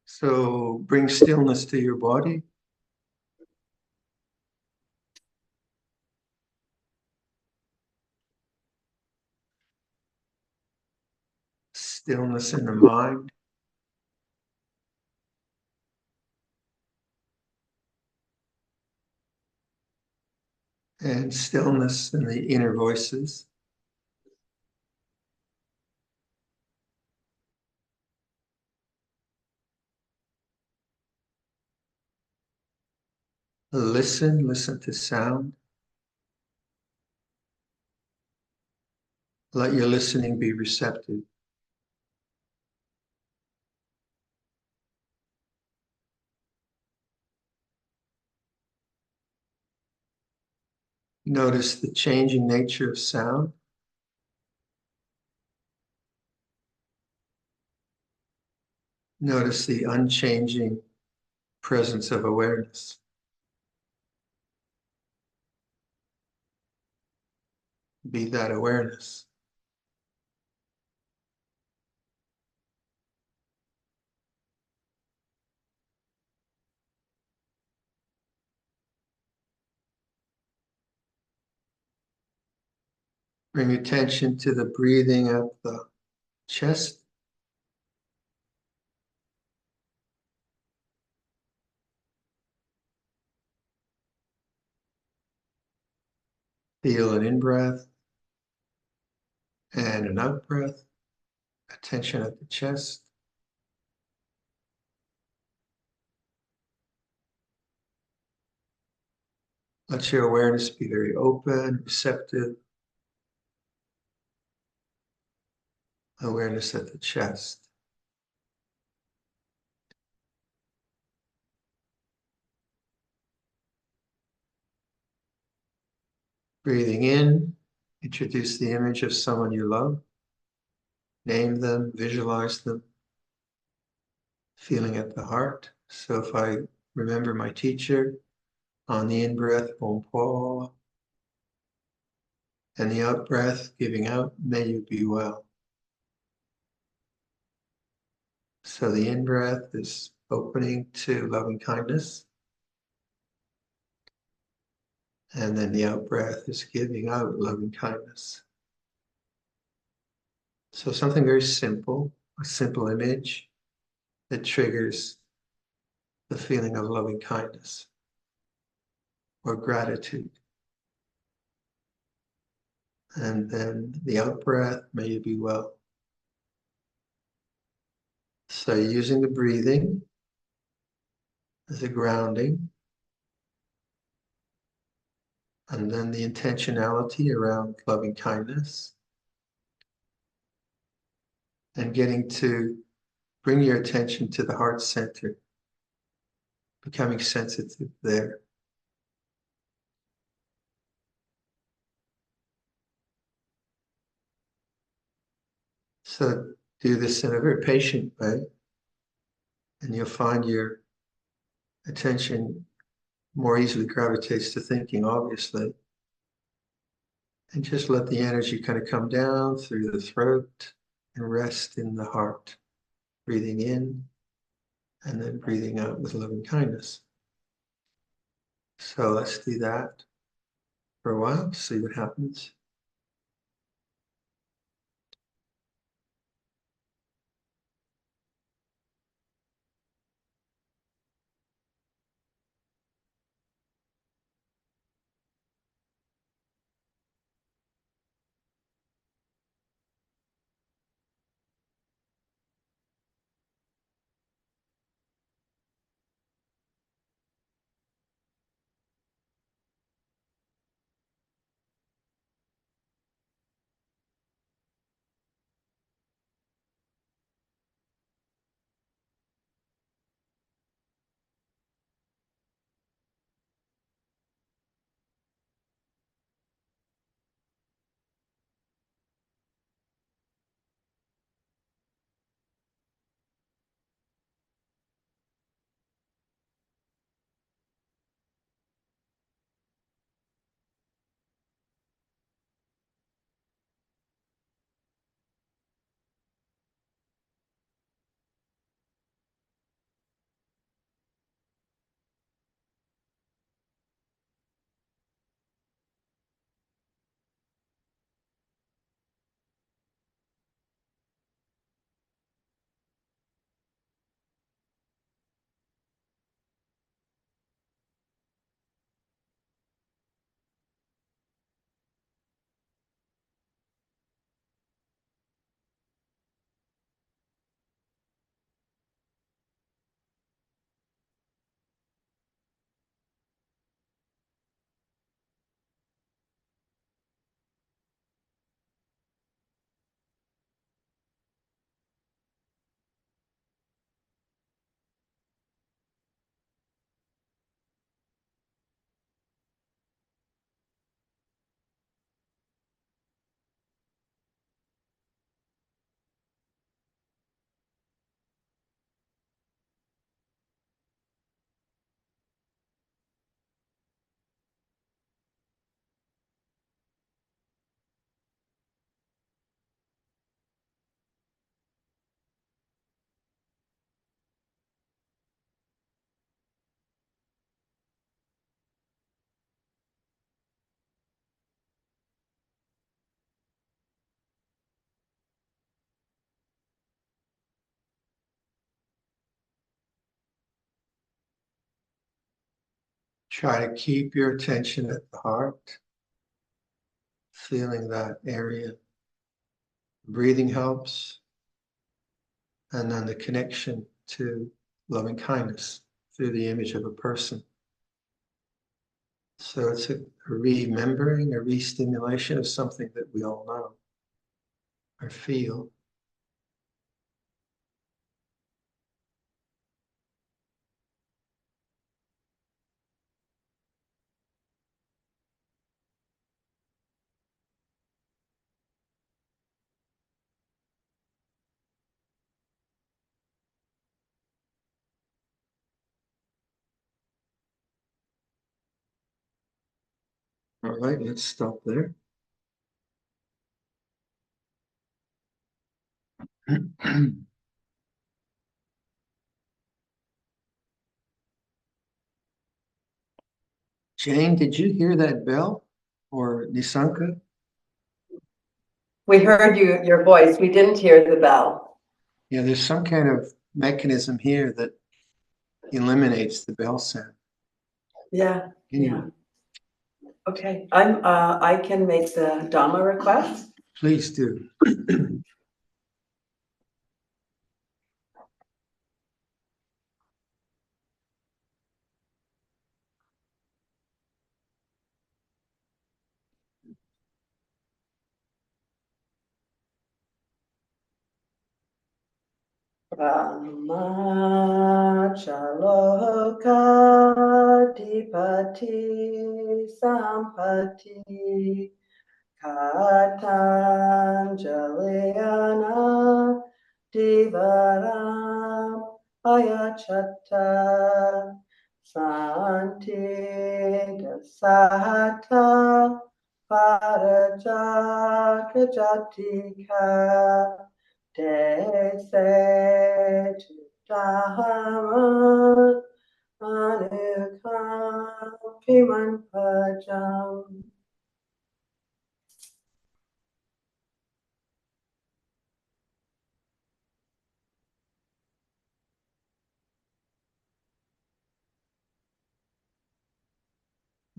So bring stillness to your body. Stillness in the mind. And stillness in the inner voices. Listen to sound. Let your listening be receptive. Notice the changing nature of sound. Notice the unchanging presence of awareness. Be that awareness. Bring attention to the breathing of the chest. Feel an in-breath and an out-breath. Attention at the chest. Let your awareness be very open, receptive. Awareness at the chest. Breathing in, introduce the image of someone you love. Name them, visualize them. Feeling at the heart. So if I remember my teacher, on the in-breath, Luang Por, and the out-breath, giving out, may you be well. So the in-breath is opening to loving kindness. And then the out-breath is giving out loving kindness. So something very simple, a simple image that triggers the feeling of loving kindness or gratitude. And then the out-breath, may you be well. So using the breathing as a grounding, and then the intentionality around loving kindness, and getting to bring your attention to the heart center, becoming sensitive there. So do this in a very patient way, and you'll find your attention more easily gravitates to thinking, obviously. And just let the energy kind of come down through the throat and rest in the heart, breathing in and then breathing out with loving kindness. So let's do that for a while, see what happens. Try to keep your attention at the heart, feeling that area. Breathing helps, and then the connection to loving kindness through the image of a person. So it's a remembering, a re-stimulation of something that we all know or feel. All right, let's stop there. Jane, did you hear that bell? Or Nisanka? We heard your voice. We didn't hear the bell. Yeah, there's some kind of mechanism here that eliminates the bell sound. Yeah. Anyway. Yeah. Okay. I can make the Dhamma request. Please do. Brahmachaloka dipati sampati katanjaleyana divaram ayachatta santi dasahata parajakajatika Dese Dhamma Anukampiman Pajam.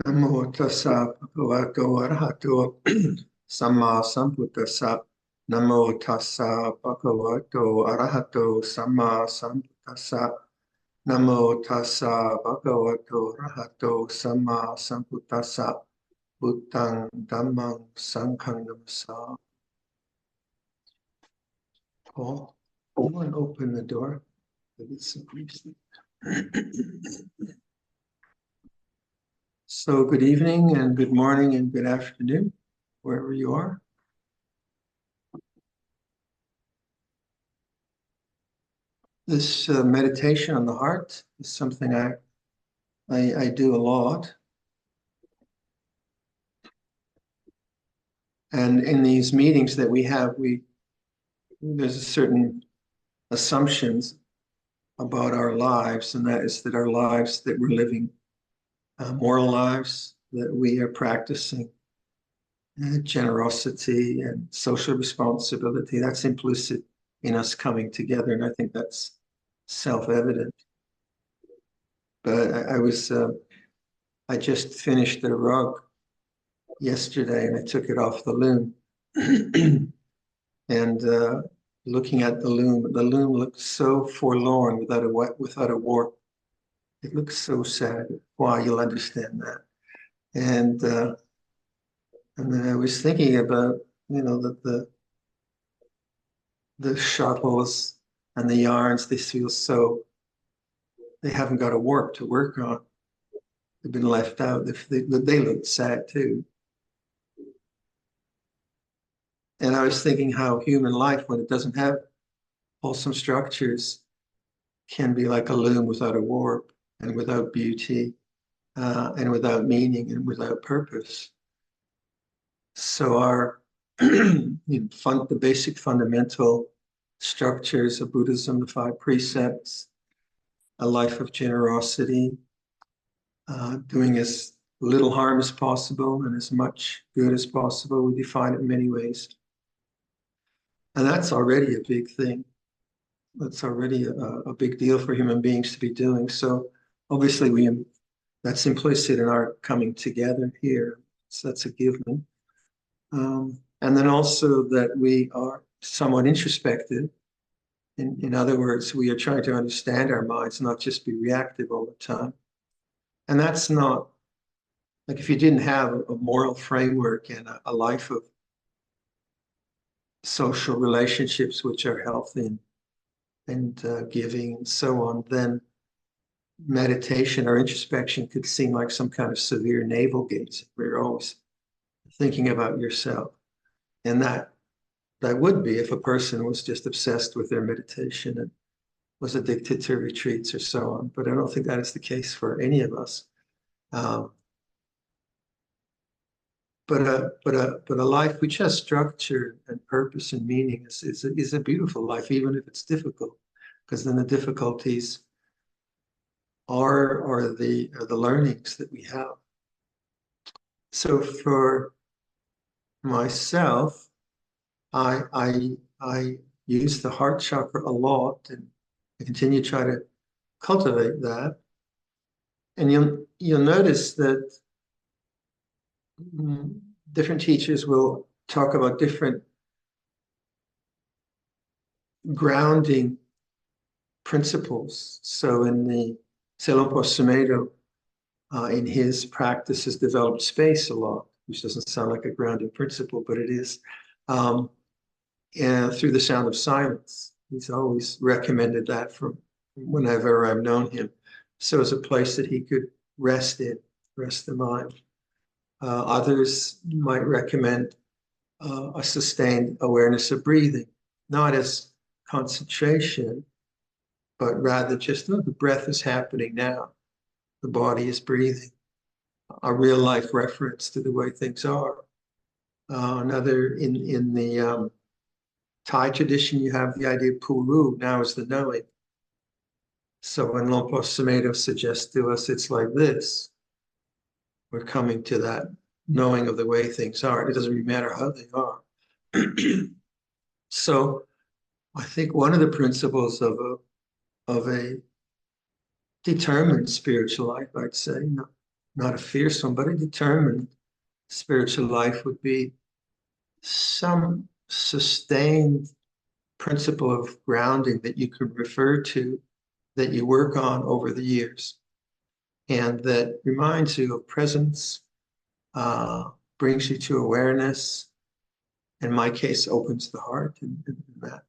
Namo tassa bhagavato arahato samma sambuddhassa. Namo tassa bhagavato arahato samma sambuddhassa. Namo tassa bhagavato arahato samma sambuddhassa. Buddhang Dhammang Sanghang Namasa. Paul, you want to open the door? So good evening and good morning and good afternoon, wherever you are. This meditation on the heart is something I do a lot. And in these meetings that we have, there's a certain assumptions about our lives, and that is that our lives that we're living moral lives, that we are practicing generosity and social responsibility. That's implicit in us coming together, and I think that's self-evident. But I just finished the rug yesterday, and I took it off the loom. And looking at the loom looked so forlorn without a warp. It looks so sad. Why, you'll understand that. And then I was thinking about, that the shuttles and the yarns, they haven't got a warp to work on. They've been left out. They look sad too. And I was thinking how human life, when it doesn't have wholesome structures, can be like a loom without a warp and without beauty and without meaning and without purpose. So our the basic fundamental structures of Buddhism, the 5 precepts, a life of generosity, doing as little harm as possible and as much good as possible. We define it in many ways. And that's already a big thing. That's already a big deal for human beings to be doing. So obviously we That's implicit in our coming together here. So that's a given. And then also that we are somewhat introspective. In other words, we are trying to understand our minds, not just be reactive all the time. And that's not, like, if you didn't have a moral framework and a life of social relationships which are healthy and giving and so on, then meditation or introspection could seem like some kind of severe navel gazing where you're always thinking about yourself. And that would be if a person was just obsessed with their meditation and was addicted to retreats or so on. But I don't think that is the case for any of us. But a life which has structure and purpose and meaning is a beautiful life, even if it's difficult, because then the difficulties are the learnings that we have. So for myself, I use the heart chakra a lot, and I continue to try to cultivate that. And you'll notice that different teachers will talk about different grounding principles. So in the Luang Por in his practice has developed space a lot, which doesn't sound like a grounding principle, but it is. And through the sound of silence, he's always recommended that from whenever I've known him. So it's a place that he could rest in, rest the mind. Others might recommend a sustained awareness of breathing, not as concentration, but rather just, oh, the breath is happening now. The body is breathing. A real life reference to the way things are. Another, in the Thai tradition, you have the idea of puru, now is the knowing. So when Luang Por suggests to us, it's like this. We're coming to that knowing of the way things are. It doesn't really matter how they are. So I think one of the principles of a determined spiritual life, I'd say, not a fierce one, but a determined spiritual life would be some sustained principle of grounding that you could refer to, that you work on over the years, and that reminds you of presence, brings you to awareness. In my case, opens the heart and that.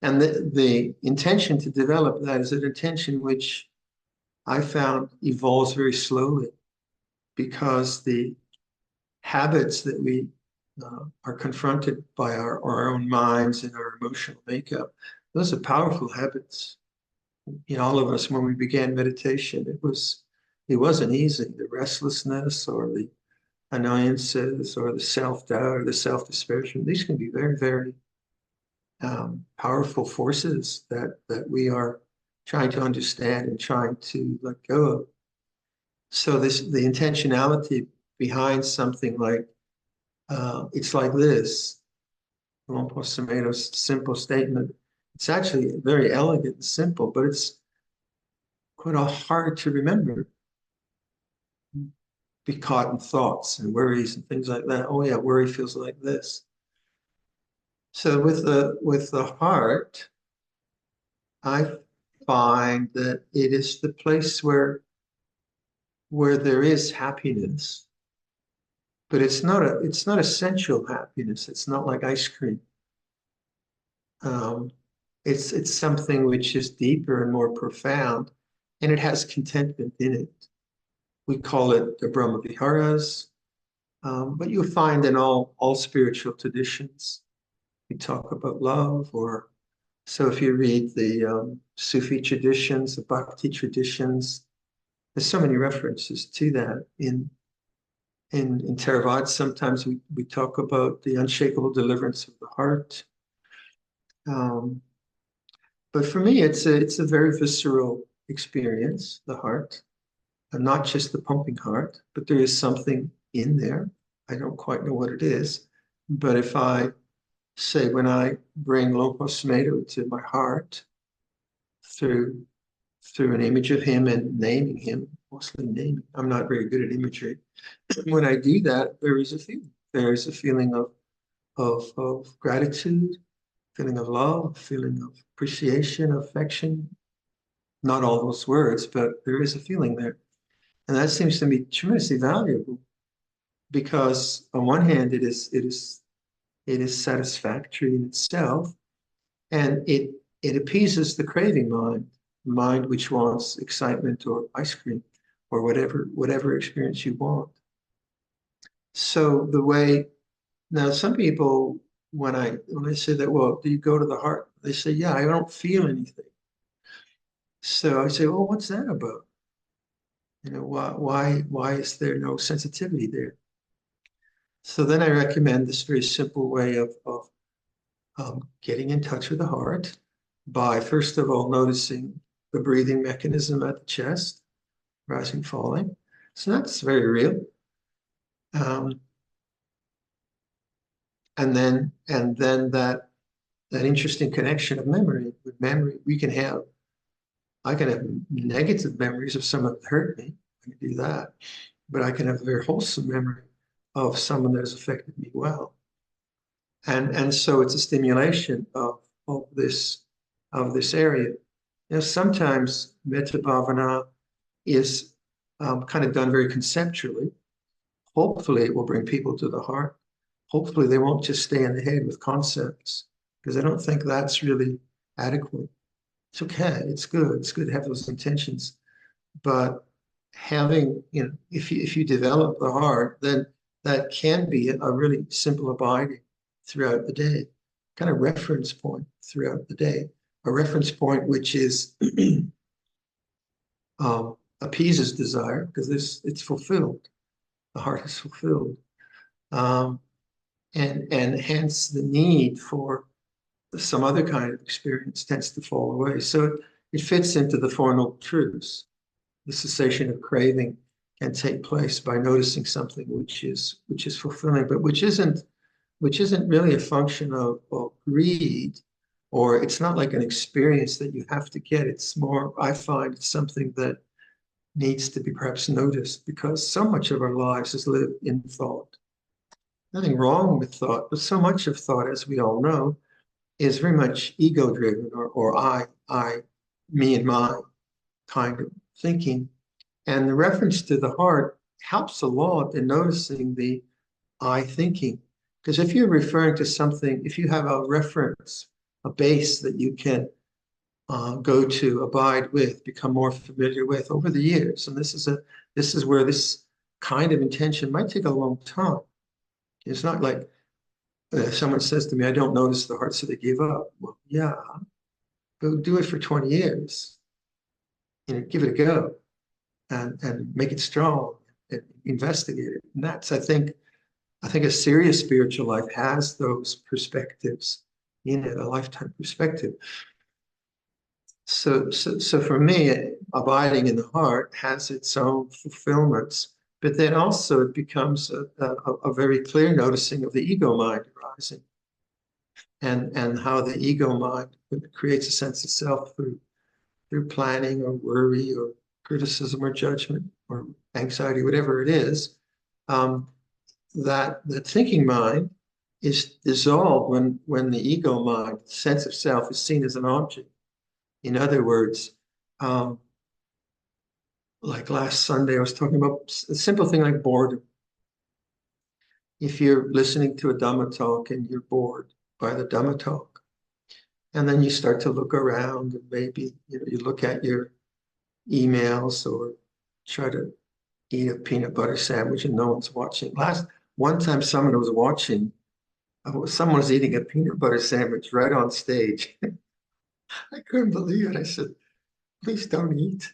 And the intention to develop that is an intention which I found evolves very slowly, because the habits that we are confronted by our own minds and our emotional makeup, those are powerful habits. In all of us, when we began meditation, it wasn't easy. The restlessness or the annoyances or the self-doubt or the self-dispersion, these can be very, very powerful forces that we are trying to understand and trying to let go of. So the intentionality behind something like, it's like this, Luang Por Sumedho's simple statement, it's actually very elegant and simple, but it's quite hard to remember. Be caught in thoughts and worries and things like that. Oh yeah, worry feels like this. So with the heart, I find that it is the place where there is happiness, but it's not essential happiness. It's not like ice cream. It's something which is deeper and more profound, and it has contentment in it. We call it the Brahma Viharas, but you'll find in all spiritual traditions, we talk about love. Or so if you read the Sufi traditions, the Bhakti traditions, there's so many references to that. In Theravada, sometimes we talk about the unshakable deliverance of the heart. But for me, it's a very visceral experience, the heart, and not just the pumping heart, but there is something in there. I don't quite know what it is, but if I say, when I bring Luang Por to my heart through through an image of him and naming him, mostly naming. I'm not very good at imagery. When I do that, there is a feeling. There is a feeling of gratitude, feeling of love, feeling of appreciation, affection. Not all those words, but there is a feeling there. And that seems to me tremendously valuable because on one hand, it is satisfactory in itself, and it appeases the craving mind which wants excitement or ice cream or whatever experience you want. So the way now some people when I say that, well, do you go to the heart? They say, yeah, I don't feel anything. So I say, well, what's that about? Why is there no sensitivity there? So then I recommend this very simple way of getting in touch with the heart by, first of all, noticing the breathing mechanism at the chest, rising, falling. So that's very real. And then that interesting connection of memory. With memory, I can have negative memories of someone that hurt me. I can do that. But I can have a very wholesome memory of someone that has affected me well. And so it's a stimulation of this area. Sometimes metta bhavana is kind of done very conceptually. Hopefully, it will bring people to the heart. Hopefully, they won't just stay in the head with concepts, because I don't think that's really adequate. It's okay. It's good. It's good to have those intentions. But having, if you develop the heart, then that can be a really simple abiding throughout the day, kind of reference point throughout the day, a reference point which is appeases desire because it's fulfilled. The heart is fulfilled. And hence the need for some other kind of experience tends to fall away. So it fits into the Four Noble Truths. The cessation of craving can take place by noticing something which is fulfilling, but which isn't really a function of greed, or it's not like an experience that you have to get. It's more, I find it's something that needs to be perhaps noticed, because so much of our lives is lived in thought. Nothing wrong with thought, but so much of thought, as we all know, is very much ego-driven or I, me and my kind of thinking. And the reference to the heart helps a lot in noticing the I thinking. Because if you're referring to something, if you have a reference, a base that you can go to, abide with, become more familiar with over the years, and this is where this kind of intention might take a long time. It's not like someone says to me, I don't notice the heart, so they give up. Well, yeah, go do it for 20 years. Give it a go and make it strong and investigate it. And that's, I think a serious spiritual life has those perspectives in it, a lifetime perspective. So for me, abiding in the heart has its own fulfillments, but then also it becomes a very clear noticing of the ego mind arising, and how the ego mind creates a sense of self through planning or worry or criticism or judgment or anxiety, whatever it is. That the thinking mind is dissolved when the ego mind, sense of self, is seen as an object. In other words, like last Sunday, I was talking about a simple thing like boredom. If you're listening to a Dhamma talk and you're bored by the Dhamma talk, and then you start to look around and maybe you look at your emails or try to eat a peanut butter sandwich and no one's watching. One time someone was watching, someone was eating a peanut butter sandwich right on stage. I couldn't believe it. I said, please don't eat.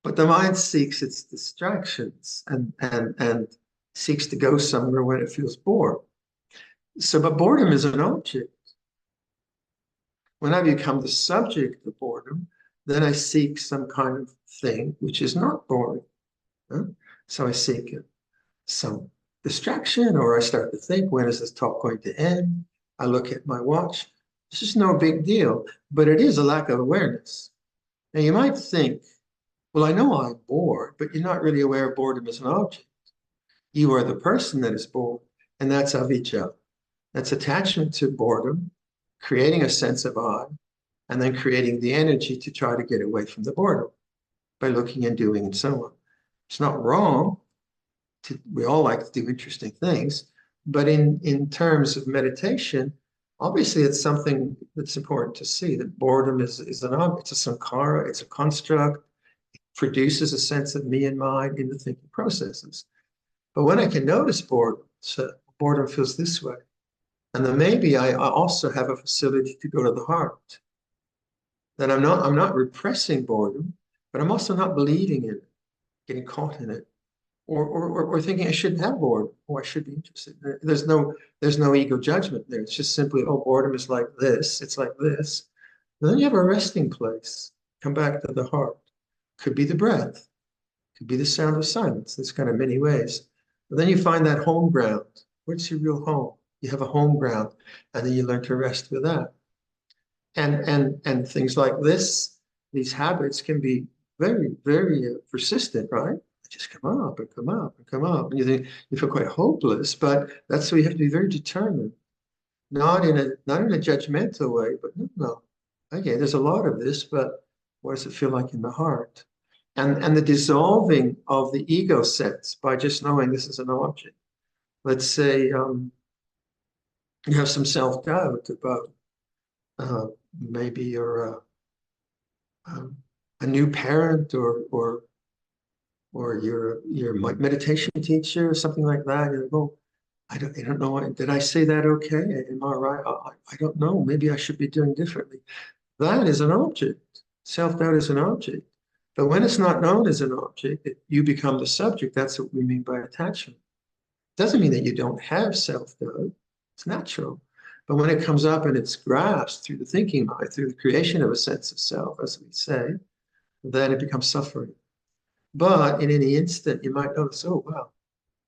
But the mind seeks its distractions and seeks to go somewhere when it feels bored. So, but boredom is an object. When I become the subject of boredom, then I seek some kind of thing which is not boring. So I seek some distraction, or I start to think, when is this talk going to end? I look at my watch. This is no big deal, but it is a lack of awareness. Now you might think, well, I know I'm bored, but you're not really aware of boredom as an object. You are the person that is bored, and that's avijja. That's attachment to boredom, creating a sense of I, and then creating the energy to try to get away from the boredom by looking and doing and so on. It's not wrong. We all like to do interesting things, but in terms of meditation, obviously it's something that's important to see, that boredom is an object, it's a sankhara, it's a construct, it produces a sense of me and mine in the thinking processes. But when I can notice boredom, so boredom feels this way, and then maybe I also have a facility to go to the heart. Then I'm not repressing boredom, but I'm also not believing in it, getting caught in it, or thinking I shouldn't have boredom, or I should be interested. There's no ego judgment there. It's just simply, oh, boredom is like this, it's like this. And then you have a resting place. Come back to the heart. Could be the breath, could be the sound of silence. There's kind of many ways. But then you find that home ground. What's your real home? You have a home ground, and then you learn to rest with that. And things like this, these habits can be very, very persistent, right? They just come up and come up and come up. And you think you feel quite hopeless, but that's why you have to be very determined, not in a judgmental way, but no. Okay, there's a lot of this, but what does it feel like in the heart? And the dissolving of the ego sense by just knowing this is an object. Let's say you have some self-doubt about maybe you're a new parent or you're a meditation teacher or something like that. You go, I don't know. Did I say that okay? Am I right? I don't know. Maybe I should be doing differently. That is an object. Self-doubt is an object. But when it's not known as an object, you become the subject. That's what we mean by attachment. Doesn't mean that you don't have self-doubt. It's natural. But when it comes up and it's grasped through the thinking mind, through the creation of a sense of self, as we say, then it becomes suffering. But in any instant, you might notice, oh, wow,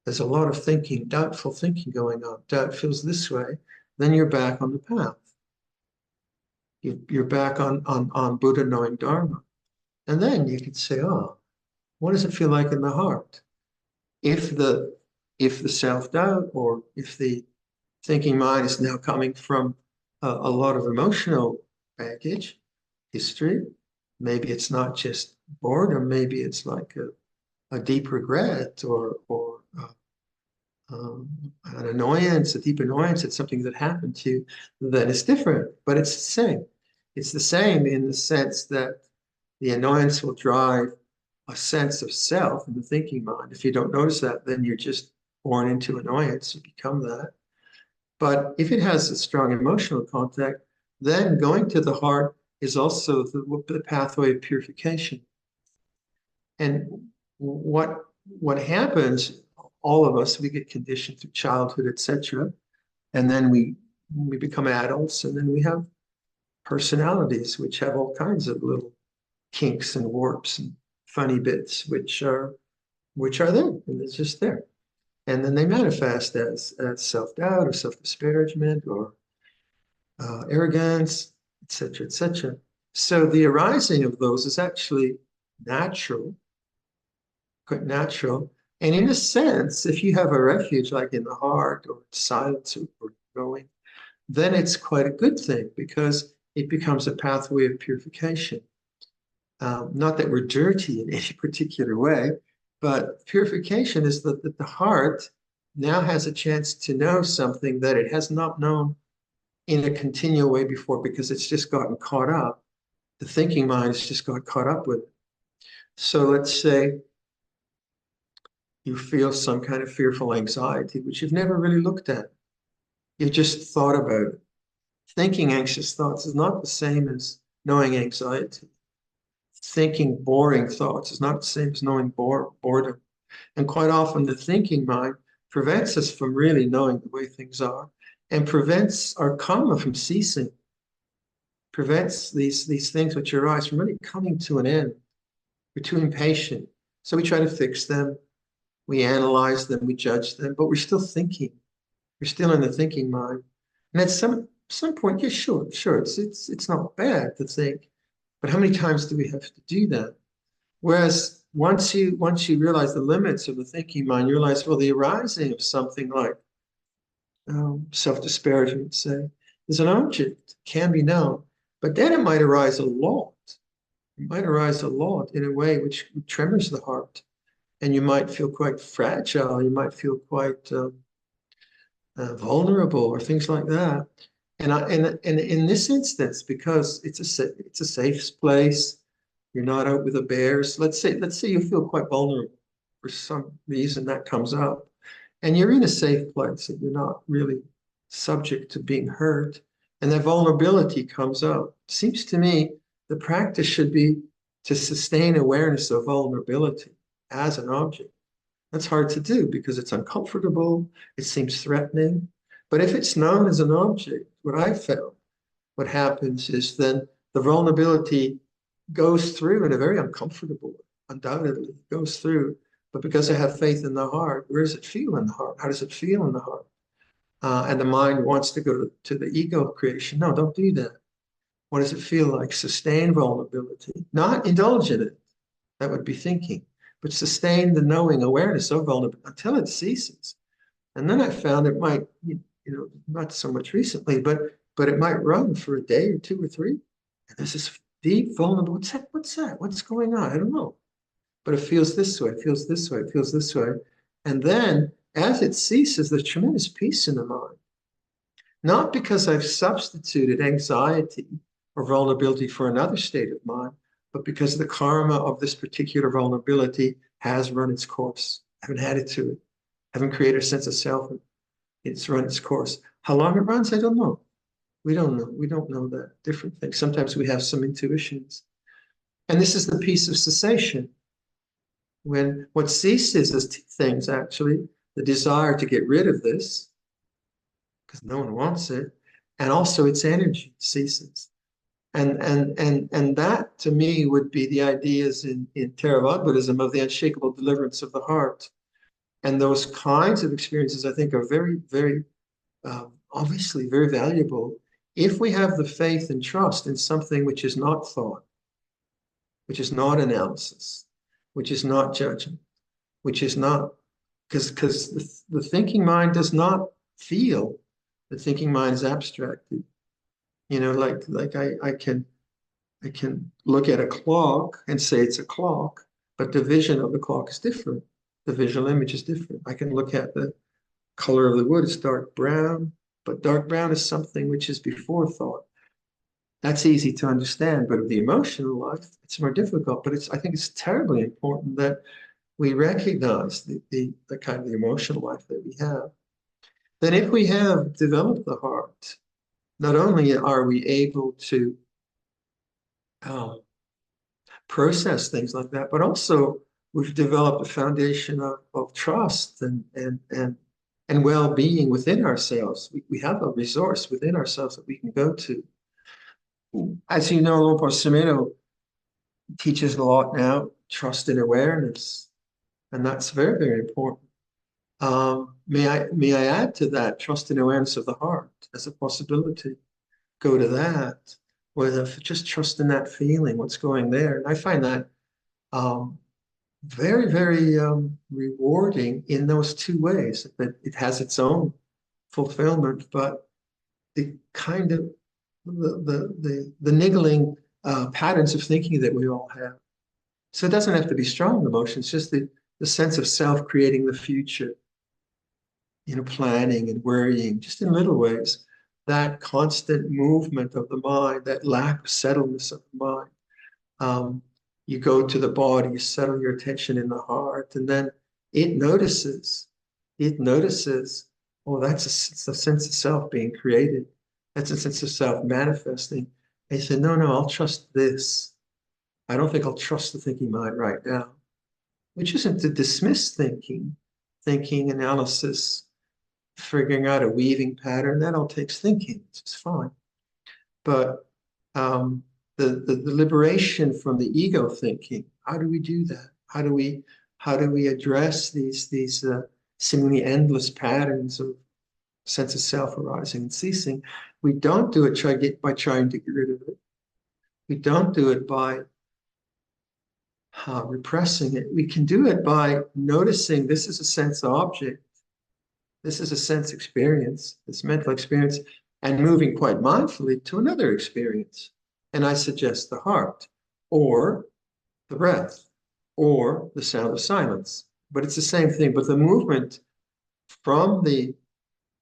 there's a lot of thinking, doubtful thinking going on. Doubt feels this way. Then you're back on the path. You're back on Buddha knowing Dharma. And then you can say, oh, what does it feel like in the heart? If the self-doubt or if the thinking mind is now coming from a lot of emotional baggage, history, maybe it's not just boredom, maybe it's like a deep regret or an annoyance, a deep annoyance at something that happened to you, then it's different, but it's the same. It's the same in the sense that the annoyance will drive a sense of self in the thinking mind. If you don't notice that, then you're just born into annoyance, you become that. But if it has a strong emotional contact, then going to the heart is also the pathway of purification. And what happens, all of us, we get conditioned through childhood, etc. And then we become adults, and then we have personalities which have all kinds of little kinks and warps and funny bits, which are there, and it's just there. And then they manifest as self-doubt or self-disparagement or arrogance, etc., etc. So the arising of those is actually natural, quite natural. And in a sense, if you have a refuge like in the heart or silence or going, then it's quite a good thing because it becomes a pathway of purification. Not that we're dirty in any particular way, but purification is that the heart now has a chance to know something that it has not known in a continual way before because it's just gotten caught up. The thinking mind has just got caught up with it. So let's say you feel some kind of fearful anxiety, which you've never really looked at. You just thought about it. Thinking anxious thoughts is not the same as knowing anxiety. Thinking boring thoughts is not the same as knowing boredom. And quite often the thinking mind prevents us from really knowing the way things are and prevents our karma from ceasing, prevents these things which arise from really coming to an end. We're too impatient. So we try to fix them, we analyze them, we judge them, but we're still thinking. We're still in the thinking mind. And at some point, yeah, sure, it's not bad to think, But how many times do we have to do that? Whereas once you realize the limits of the thinking mind, you realize, well, the arising of something like self-disparagement, say, is an object, can be known, but then it might arise a lot. It might arise a lot in a way which tremors the heart, and you might feel quite fragile. You might feel quite vulnerable, or things like that. And in this instance, because it's a safe place, you're not out with the bears. Let's say you feel quite vulnerable for some reason that comes up, and you're in a safe place, and you're not really subject to being hurt, and that vulnerability comes up. Seems to me the practice should be to sustain awareness of vulnerability as an object. That's hard to do because it's uncomfortable, it seems threatening. But if it's known as an object, what I've found, what happens is then the vulnerability goes through in a very uncomfortable way, undoubtedly goes through. But because I have faith in the heart, where does it feel in the heart? How does it feel in the heart? And the mind wants to go to the ego creation. No, don't do that. What does it feel like? Sustain vulnerability, not indulge in it. That would be thinking, but sustain the knowing awareness of vulnerability until it ceases. And then I found it might, not so much recently, but it might run for a day or two or three. And there's this deep vulnerable, what's that? What's that? What's going on? I don't know. But it feels this way, it feels this way, it feels this way. And then as it ceases, there's tremendous peace in the mind. Not because I've substituted anxiety or vulnerability for another state of mind, but because the karma of this particular vulnerability has run its course. I haven't added to it. I haven't created a sense of self. It's run its course. How long it runs, I don't know. We don't know. We don't know that. Different things. Sometimes we have some intuitions. And this is the peace of cessation. When what ceases is two things, actually. The desire to get rid of this, because no one wants it, and also its energy ceases. And that, to me, would be the ideas in Theravada Buddhism of the unshakable deliverance of the heart. And those kinds of experiences, I think, are very, very, obviously very valuable if we have the faith and trust in something which is not thought, which is not analysis, which is not judgment, which is not, because the thinking mind does not feel. The thinking mind is abstracted. Like I can look at a clock and say it's a clock, but the vision of the clock is different. The visual image is different. I can look at the color of the wood, it's dark brown, but dark brown is something which is before thought. That's easy to understand, but of the emotional life, it's more difficult. But I think it's terribly important that we recognize the kind of the emotional life that we have. Then if we have developed the heart, not only are we able to process things like that, but also we've developed a foundation of trust and well-being within ourselves. We have a resource within ourselves that we can go to. As you know, Luang Por teaches a lot now, trust and awareness, and that's very, very important. May I add to that trust and awareness of the heart as a possibility? Go to that with just trust in that feeling, what's going there. And I find that very, very rewarding in those two ways, that it has its own fulfillment, but the kind of the niggling patterns of thinking that we all have. So it doesn't have to be strong emotions, just the sense of self creating the future, planning and worrying, just in little ways. That constant movement of the mind, that lack of settledness of the mind. You go to the body, you settle your attention in the heart, and then it notices, oh, that's a sense of self being created. That's a sense of self manifesting. And you say, no, I'll trust this. I don't think I'll trust the thinking mind right now, which isn't to dismiss thinking, analysis, figuring out a weaving pattern. That all takes thinking. It's fine. But the liberation from the ego thinking, how do we do that? How do we address these seemingly endless patterns of sense of self arising and ceasing? We don't do it by trying to get rid of it. We don't do it by repressing it. We can do it by noticing this is a sense object. This is a sense experience, this mental experience, and moving quite mindfully to another experience. And I suggest the heart, or the breath, or the sound of silence. But it's the same thing. But the movement from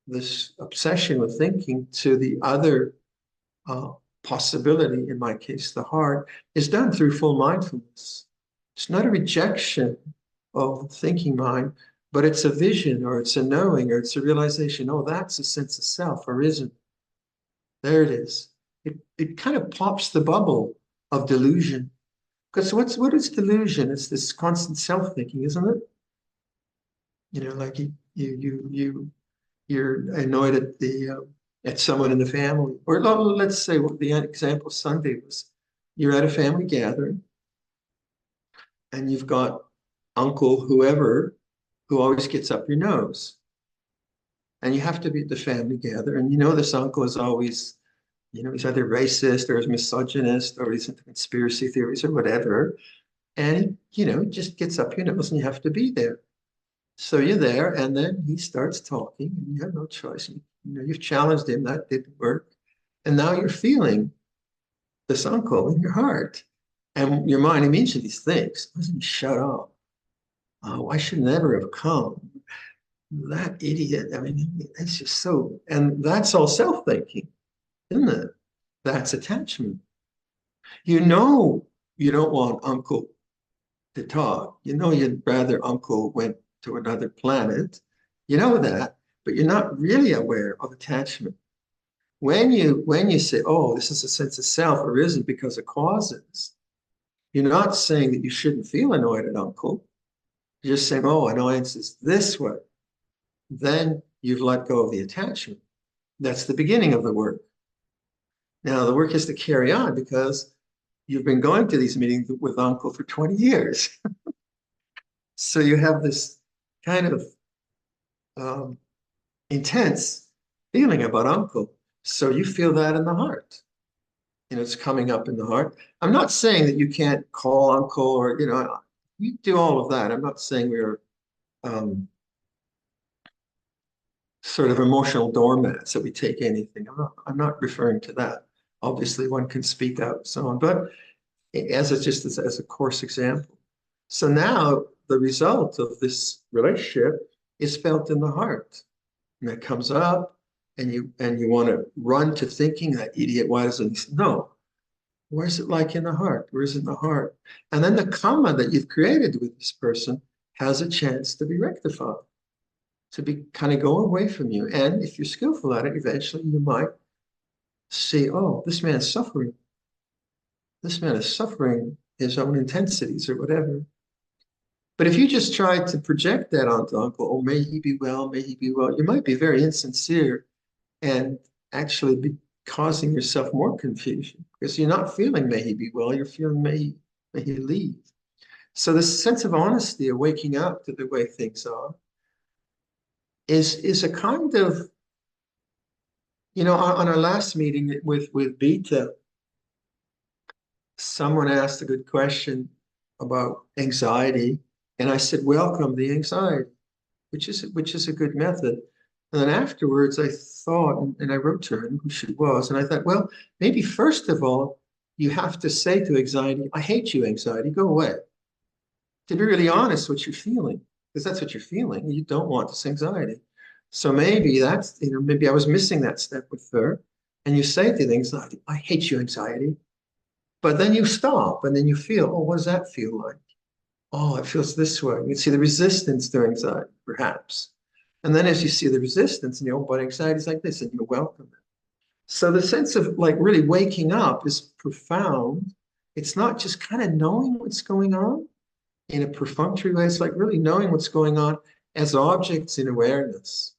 this obsession with thinking to the other possibility, in my case, the heart, is done through full mindfulness. It's not a rejection of the thinking mind, but it's a vision, or it's a knowing, or it's a realization, oh, that's a sense of self arisen. There it is. It kind of pops the bubble of delusion. Because what is delusion? It's this constant self-thinking, isn't it? You know, like you're annoyed at the at someone in the family, or let's say what the example Sunday was. You're at a family gathering, and you've got Uncle whoever who always gets up your nose, and you have to be at the family gather, and you know this uncle is always, you know, he's either racist or he's misogynist or he's into conspiracy theories or whatever, and you know, just gets up your nose, and you have to be there. So you're there, and then he starts talking, and you have no choice. You know, you've challenged him, that didn't work. And now you're feeling this uncle in your heart. And your mind immediately thinks, doesn't he shut up? Oh, I should never have come. That idiot. I mean, it's just so, and that's all self-thinking, isn't it? That's attachment. You know, you don't want uncle to talk. You know, you'd rather uncle went to another planet. You know that, but you're not really aware of attachment. When you say, oh, this is a sense of self arisen because of causes, you're not saying that you shouldn't feel annoyed at uncle. You're just saying, oh, annoyance is this way. Then you've let go of the attachment. That's the beginning of the work. Now the work is to carry on because you've been going to these meetings with uncle for 20 years. So you have this kind of intense feeling about uncle. So you feel that in the heart. You know, it's coming up in the heart. I'm not saying that you can't call uncle, or, you know, you do all of that. I'm not saying we're sort of emotional doormats that we take anything. I'm not referring to that. Obviously, one can speak out and so on, but as a coarse example. So now the result of this relationship is felt in the heart. And it comes up, and you want to run to thinking, that idiot, why doesn't he? No. Where's it like in the heart? Where's it in the heart? And then the karma that you've created with this person has a chance to be rectified, to be kind of go away from you. And if you're skillful at it, eventually you might see, oh, this man is suffering. This man is suffering his own intensities or whatever. But if you just try to project that onto uncle, oh, may he be well, may he be well, you might be very insincere and actually be causing yourself more confusion, because you're not feeling may he be well, you're feeling may he leave. So this sense of honesty of waking up to the way things are is a kind of, you know, on our last meeting with Beta, someone asked a good question about anxiety, and I said, welcome the anxiety, which is a good method. And then afterwards, I thought, and I wrote to her who she was, and I thought, well, maybe first of all, you have to say to anxiety, I hate you, anxiety, go away. To be really honest what you're feeling, because that's what you're feeling. You don't want this anxiety. So maybe that's, you know, maybe I was missing that step with her. And you say to the anxiety, I hate you, anxiety. But then you stop, and then you feel, oh, what does that feel like? Oh, it feels this way. You can see the resistance to anxiety, perhaps. And then as you see the resistance, and you know, but anxiety is like this, and you welcome it. So the sense of like really waking up is profound. It's not just kind of knowing what's going on in a perfunctory way. It's like really knowing what's going on as objects in awareness.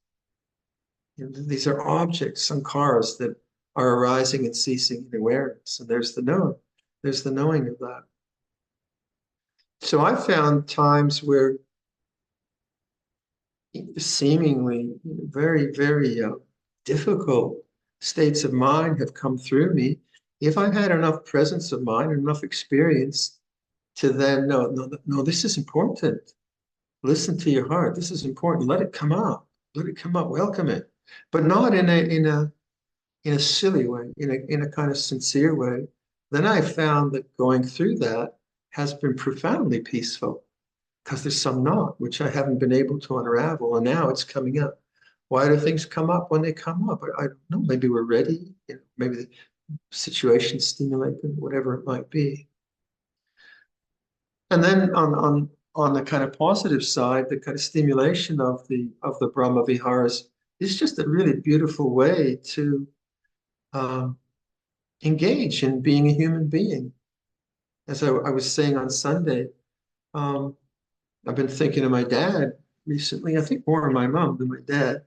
You know, these are objects, sankharas, that are arising and ceasing in awareness. And there's the knowing. There's the knowing of that. So I found times where seemingly very, very difficult states of mind have come through me. if I've had enough presence of mind, enough experience to then know, no, no, this is important. Listen to your heart. This is important. Let it come out. Let it come out. Welcome it, but not in a silly way, in a kind of sincere way. Then I found that going through that has been profoundly peaceful because there's some knot which I haven't been able to unravel, and now it's coming up. Why do things come up when they come up? I don't know. Maybe we're ready. Maybe the situation stimulated, whatever it might be. And then on the kind of positive side, the kind of stimulation of the Brahma Viharas is just a really beautiful way to um, engage in being a human being. As I was saying on Sunday, um, I've been thinking of my dad recently. I think more of my mom than my dad.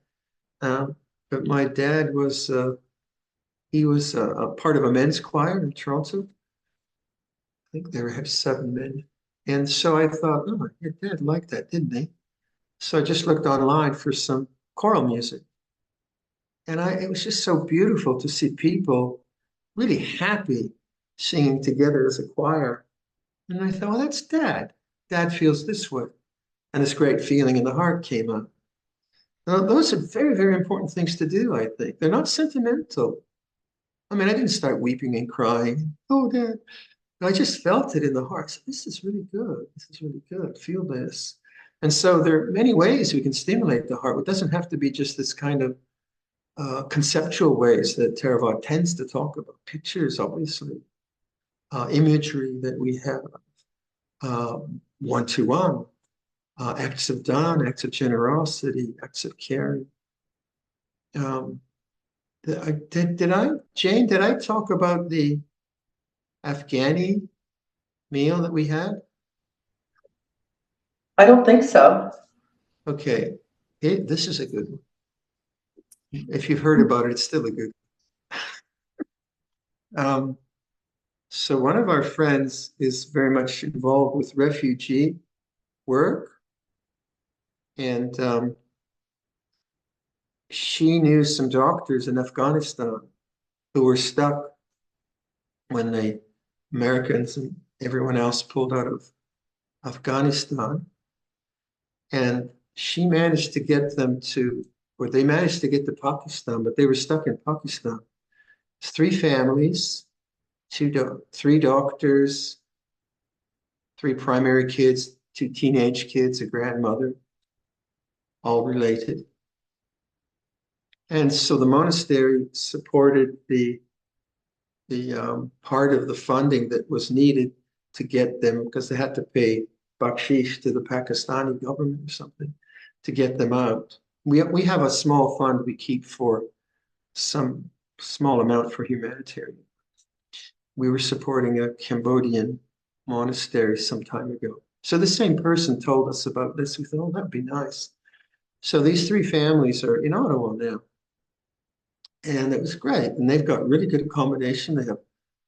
But my dad was he was a part of a men's choir in Toronto. I think they had 7 men. And so I thought, oh, your dad liked that, didn't he? So I just looked online for some choral music. And it was just so beautiful to see people really happy singing together as a choir. And I thought, well, that's Dad. Dad feels this way. And this great feeling in the heart came up. Now, those are very, very important things to do, I think. They're not sentimental. I mean, I didn't start weeping and crying. Oh, Dad. I just felt it in the heart. So this is really good. This is really good. Feel this. And so there are many ways we can stimulate the heart. It doesn't have to be just this kind of conceptual ways that Theravada tends to talk about. Pictures, obviously, imagery that we have, one-to-one, acts of dana, acts of generosity, acts of caring. Jane, did I talk about the Afghani meal that we had? I don't think so. Okay, this is a good one. If you've heard about it, it's still a good one. So one of our friends is very much involved with refugee work, and she knew some doctors in Afghanistan who were stuck when the Americans and everyone else pulled out of Afghanistan. And she managed to get them to, or they managed to get to Pakistan, but they were stuck in Pakistan. It's 3 families, three doctors, 3 primary kids, 2 teenage kids, a grandmother, all related. And so the monastery supported the part of the funding that was needed to get them, because they had to pay bakshish to the Pakistani government or something to get them out. We have a small fund we keep for some small amount for humanitarian. We were supporting a Cambodian monastery some time ago. So the same person told us about this. We thought, oh, that'd be nice. So these 3 families are in Ottawa now. And it was great. And they've got really good accommodation. They have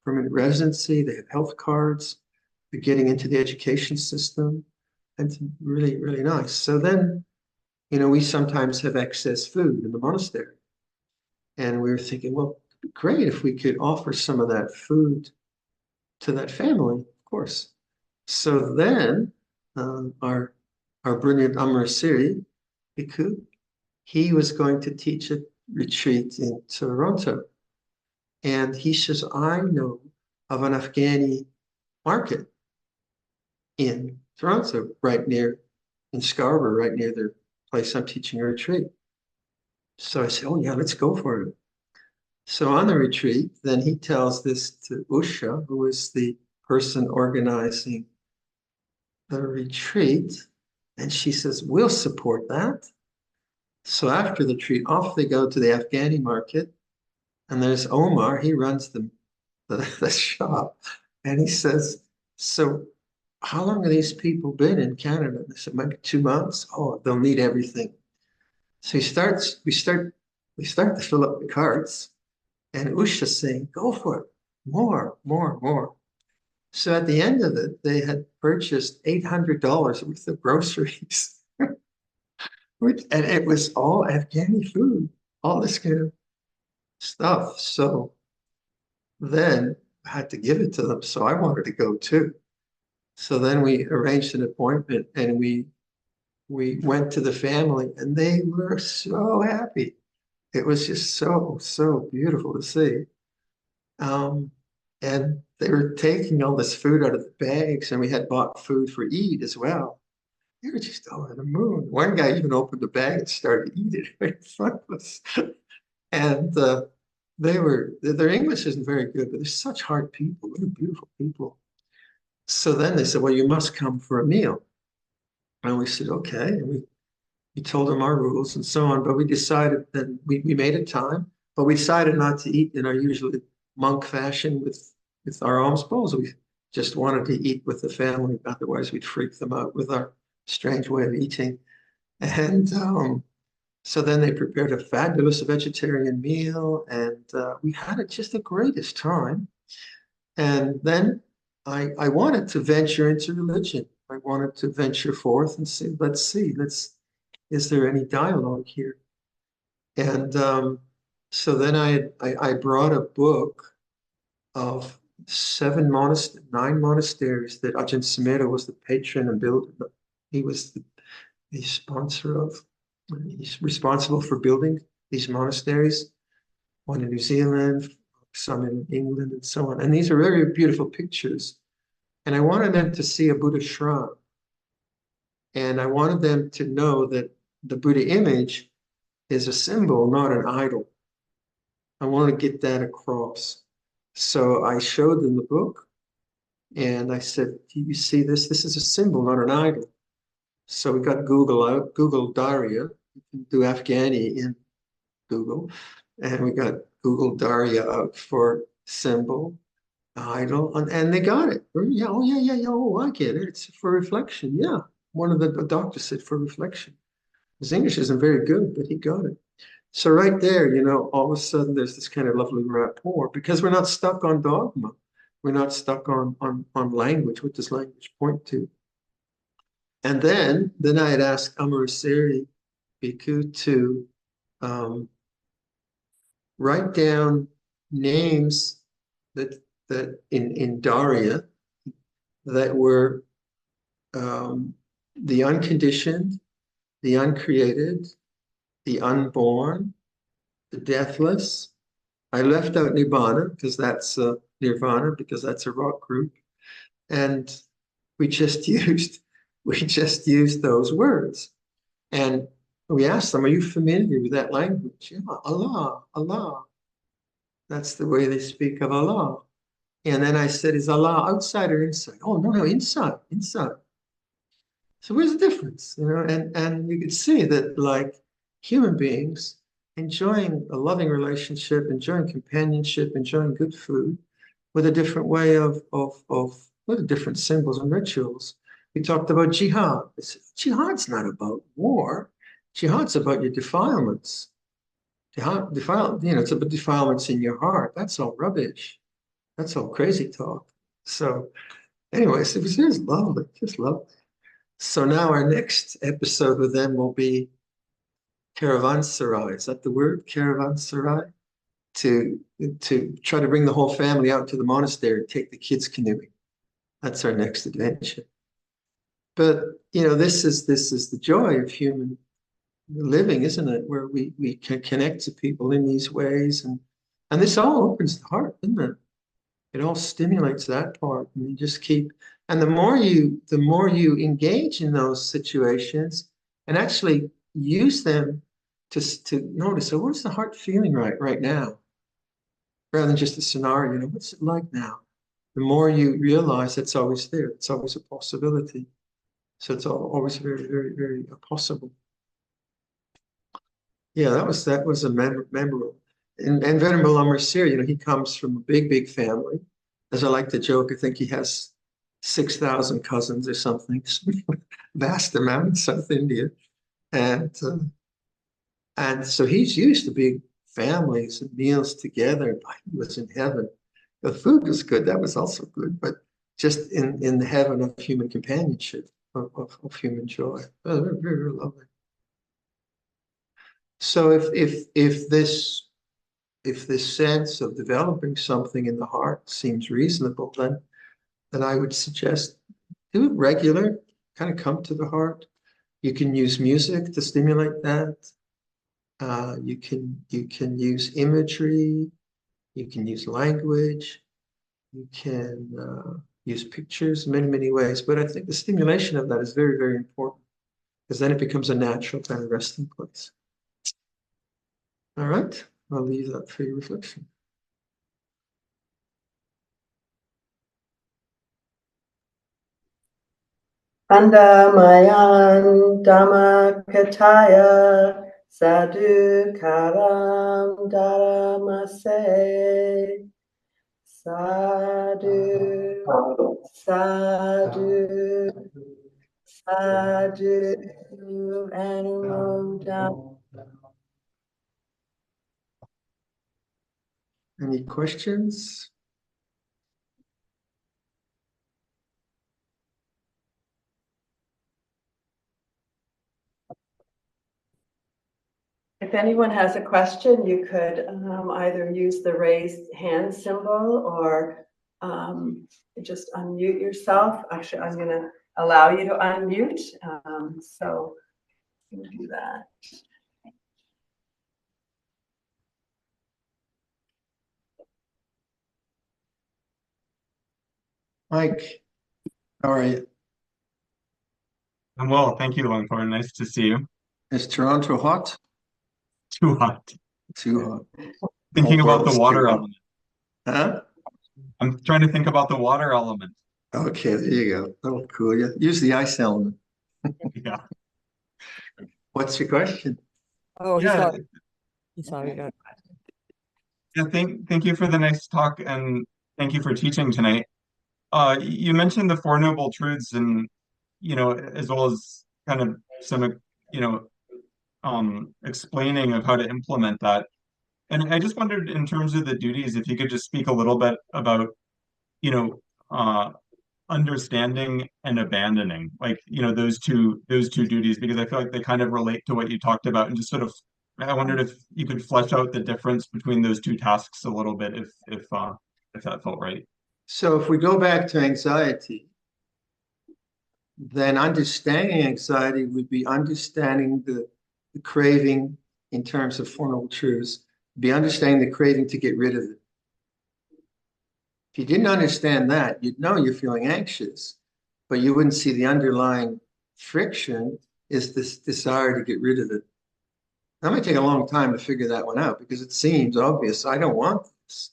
permanent residency. They have health cards. They're getting into the education system. And it's really, really nice. So then, we sometimes have excess food in the monastery. And we were thinking, well, it'd be great if we could offer some of that food to that family, of course. So then our brilliant Amrasiri Bhikkhu, he was going to teach a retreat in Toronto. And he says, I know of an Afghani market in Toronto, right near, in Scarborough, right near the place I'm teaching a retreat. So I said, oh yeah, let's go for it. So on the retreat, then he tells this to Usha, who is the person organizing the retreat. And she says, we'll support that. So after the retreat, off they go to the Afghani market. And there's Omar, he runs the shop. And he says, so how long have these people been in Canada? They said, maybe 2 months. Oh, they'll need everything. So we start to fill up the carts. And Usha's saying, go for it. More, more, more. So at the end of it, they had purchased $800 worth of groceries. And it was all Afghani food, all this kind of stuff. So then I had to give it to them. So I wanted to go too. So then we arranged an appointment and we went to the family and they were so happy. It was just so beautiful to see. Um, and they were taking all this food out of the bags, and we had bought food for Eid as well. They were just over the moon. One guy even opened the bag and started eating it right in front of us. And their English isn't very good, but they're such hard people. They're beautiful people. So then they said, well, you must come for a meal. And we said, okay. And we told them our rules and so on. But we decided that we made a time, but we decided not to eat in our usually monk fashion with our alms bowls. We just wanted to eat with the family. Otherwise, we'd freak them out with our strange way of eating. And so then they prepared a fabulous vegetarian meal, and we had just the greatest time. And then I wanted to venture into religion. I wanted to venture forth and say, is there any dialogue here? And so then I brought a book of nine monasteries that Ajahn Sumedho was the patron and builder. He was the sponsor of. He's responsible for building these monasteries, one in New Zealand, some in England, and so on. And these are very beautiful pictures. And I wanted them to see a Buddha shrine. And I wanted them to know that the Buddha image is a symbol, not an idol. I want to get that across. So I showed them the book and I said, do you see this? This is a symbol, not an idol. So we got Google out, Google Daria. You can do Afghani in Google. And we got Google Daria out for symbol, idol, and they got it. Yeah, oh yeah. Oh, I get it. It's for reflection. Yeah. One of the doctors said for reflection. His English isn't very good, but he got it. So right there, all of a sudden there's this kind of lovely rapport because we're not stuck on dogma. We're not stuck on language. What does language point to? And then I had asked Amarasiri Bhikkhu to write down names that in Darya that were the unconditioned, the uncreated, the unborn, the deathless. I left out Nibbana because that's Nirvana because that's a rock group, and we just used those words, and we asked them, "Are you familiar with that language?" Yeah, Allah, Allah. That's the way they speak of Allah. And then I said, "Is Allah outside or inside?" Oh no, inside, inside. So where's the difference? And you could see that like human beings enjoying a loving relationship, enjoying companionship, enjoying good food with a different way of with the different symbols and rituals. We talked about jihad. Jihad's not about war. Jihad's about your defilements. It's about defilements in your heart. That's all rubbish. That's all crazy talk. So anyways, it was just lovely, just lovely. So now our next episode with them will be caravanserai. Is that the word? Caravanserai? To try to bring the whole family out to the monastery and take the kids canoeing. That's our next adventure. But this is the joy of human living, isn't it? Where we can connect to people in these ways, and this all opens the heart, doesn't it? It all stimulates that part, and you just keep. And the more you engage in those situations, and actually use them to notice. So, what's the heart feeling right now? Rather than just a scenario, what's it like now? The more you realize it's always there, it's always a possibility. So it's always very, very, very possible. Yeah, that was a memorable. And Venerable Amarasiri, he comes from a big family. As I like to joke, I think he has 6,000 cousins or something, vast amount in South India. And so he's used to big families and meals together. He was in heaven. The food was good. That was also good, but just in the heaven of human companionship, of human joy. Very, very lovely. So if this if this sense of developing something in the heart seems reasonable, then I would suggest do it regular, kind of come to the heart. You can use music to stimulate that. You can use imagery. You can use language. You can use pictures, many ways. But I think the stimulation of that is very, very important because then it becomes a natural kind of resting place. All right, I'll leave that for your reflection. Andamayan Dhamma Kataya Sadhu Karam Dharamase Sadhu Sadhu Sadhu Anumodam. Any questions? If anyone has a question, you could either use the raised hand symbol or just unmute yourself. Actually, I'm going to allow you to unmute. So we'll do that. Mike, how are you? I'm well, thank you, Luang Por. Nice to see you. Is Toronto hot? Too hot. Too hot. Thinking Oh, about the world's water too hot. element. Huh? I'm trying to think about the water element. Okay, there you go. That'll cool you. Use the ice element. Yeah. What's your question? Oh, he's Yeah. sorry. He's sorry. Yeah, thank you for the nice talk and thank you for teaching tonight. You mentioned the Four Noble Truths and, as well as kind of some, you know, explaining of how to implement that. And I just wondered in terms of the duties, if you could just speak a little bit about, you know, uh, understanding and abandoning, like, those two duties, because I feel like they kind of relate to what you talked about, and just sort of, I wondered if you could flesh out the difference between those two tasks a little bit, if that felt right. So if we go back to anxiety, then understanding anxiety would be understanding the craving in terms of Four Noble Truths, be understanding the craving to get rid of it. If you didn't understand that, you'd know you're feeling anxious, but you wouldn't see the underlying friction is this desire to get rid of it. That might take a long time to figure that one out because it seems obvious. I don't want this.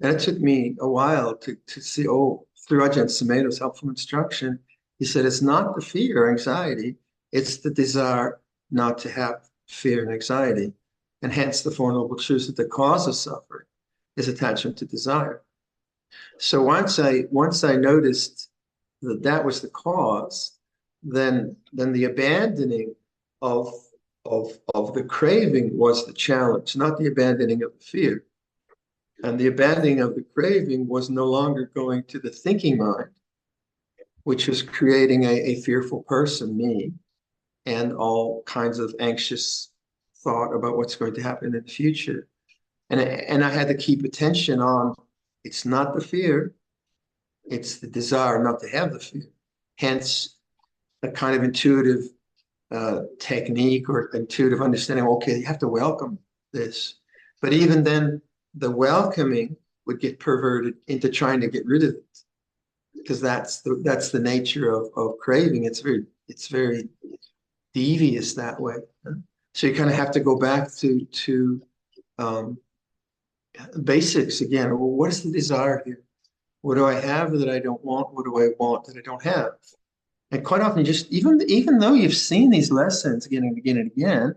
And it took me a while to see, through Ajahn Sumedho's helpful instruction, he said, it's not the fear or anxiety, it's the desire not to have fear and anxiety. And hence the Four Noble Truths that the cause of suffering is attachment to desire. So once I noticed that that was the cause, then the abandoning of the craving was the challenge, not the abandoning of the fear. And the abandoning of the craving was no longer going to the thinking mind, which was creating a fearful person, me, and all kinds of anxious thought about what's going to happen in the future. And I had to keep attention on, it's not the fear, it's the desire not to have the fear. Hence, a kind of intuitive technique or intuitive understanding, okay, you have to welcome this. But even then, the welcoming would get perverted into trying to get rid of it, because that's the nature of craving. It's very devious that way. So you kind of have to go back to basics again. Well, what is the desire here? What do I have that I don't want? What do I want that I don't have? And quite often, just even though you've seen these lessons again and again and again,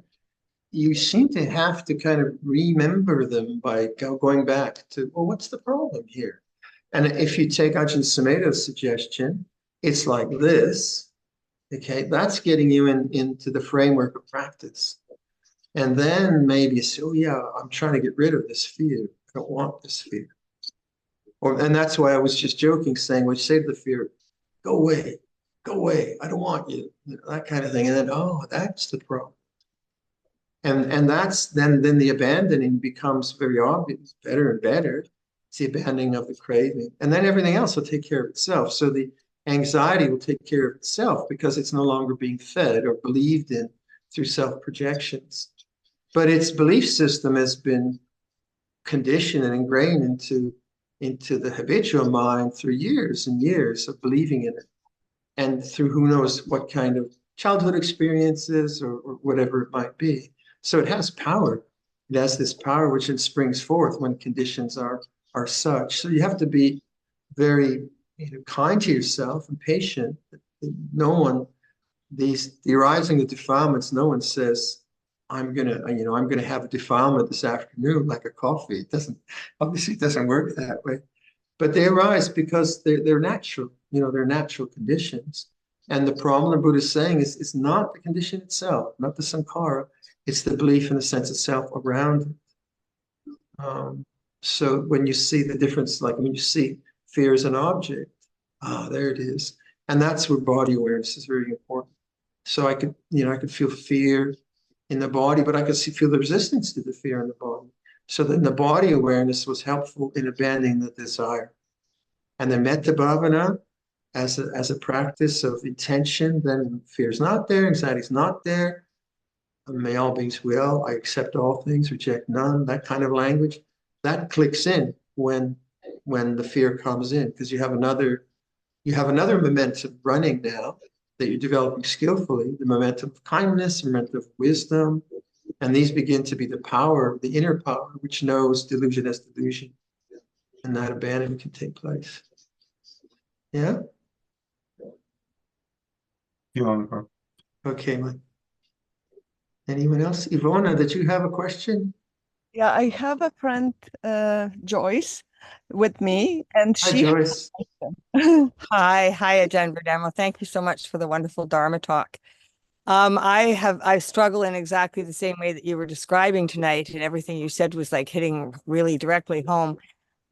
you seem to have to kind of remember them by going back to, well, what's the problem here? And if you take Ajahn Sumedho's suggestion, it's like this, okay? That's getting you into the framework of practice. And then maybe you say, oh yeah, I'm trying to get rid of this fear. I don't want this fear. And that's why I was just joking, saying, well, you say to the fear, go away, I don't want you, that kind of thing. And then, oh, that's the problem. And that's then the abandoning becomes very obvious, better and better. It's the abandoning of the craving. And then everything else will take care of itself. So the anxiety will take care of itself because it's no longer being fed or believed in through self-projections. But its belief system has been conditioned and ingrained into the habitual mind through years and years of believing in it. And through who knows what kind of childhood experiences or whatever it might be. So it has power. It has this power which it springs forth when conditions are such. So you have to be very kind to yourself and patient. No one, the arising of defilements, no one says, I'm gonna have a defilement this afternoon like a coffee. It doesn't, obviously it doesn't work that way. But they arise because they're natural, they're natural conditions. And the problem the Buddha is saying is it's not the condition itself, not the sankhara, it's the belief in the sense of self around it. So when you see the difference, like when you see fear as an object, there it is. And that's where body awareness is very important. So I could feel fear in the body, but I could feel the resistance to the fear in the body. So then the body awareness was helpful in abandoning the desire. And then metta bhavana, as a practice of intention, then fear is not there, anxiety is not there. May all beings will, I accept all things, reject none, that kind of language, that clicks in when the fear comes in, because you have another momentum running now that you're developing skillfully, the momentum of kindness, the momentum of wisdom, and these begin to be the power, the inner power, which knows delusion as delusion, and that abandonment can take place. Yeah? Luang Por. Okay, Mike. Anyone else? Ivona, did you have a question? Yeah, I have a friend, Joyce, with me, and Hi, she. Joyce. Hi, Ajahn Viradhammo. Thank you so much for the wonderful Dharma talk. I struggle in exactly the same way that you were describing tonight, and everything you said was like hitting really directly home.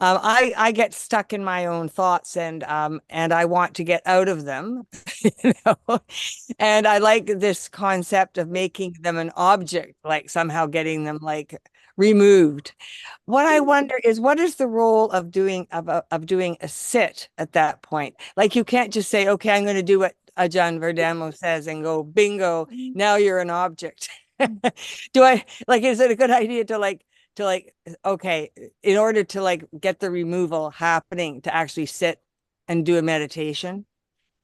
I get stuck in my own thoughts, and I want to get out of them, you know. And I like this concept of making them an object, like somehow getting them like removed. What I wonder is, what is the role of doing a sit at that point? Like you can't just say, okay, I'm going to do what Ajahn Viradhammo says and go, bingo, now you're an object. Is it a good idea to okay, in order to like get the removal happening, to actually sit and do a meditation?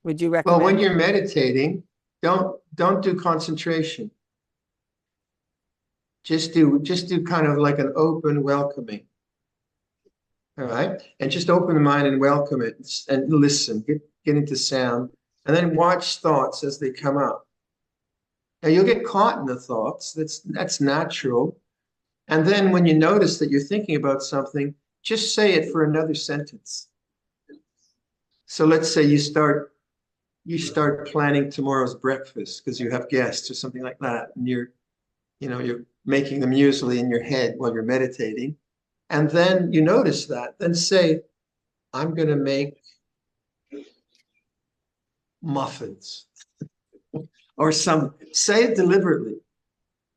Would you recommend? Well, when you're meditating, don't do concentration. Just do kind of like an open welcoming. All right. And just open the mind and welcome it and listen, get into sound, and then watch thoughts as they come up. Now you'll get caught in the thoughts. That's natural. And then when you notice that you're thinking about something, just say it for another sentence. So let's say you start planning tomorrow's breakfast because you have guests or something like that, and you're making the muesli in your head while you're meditating. And then you notice that, then say, I'm going to make muffins or say it deliberately.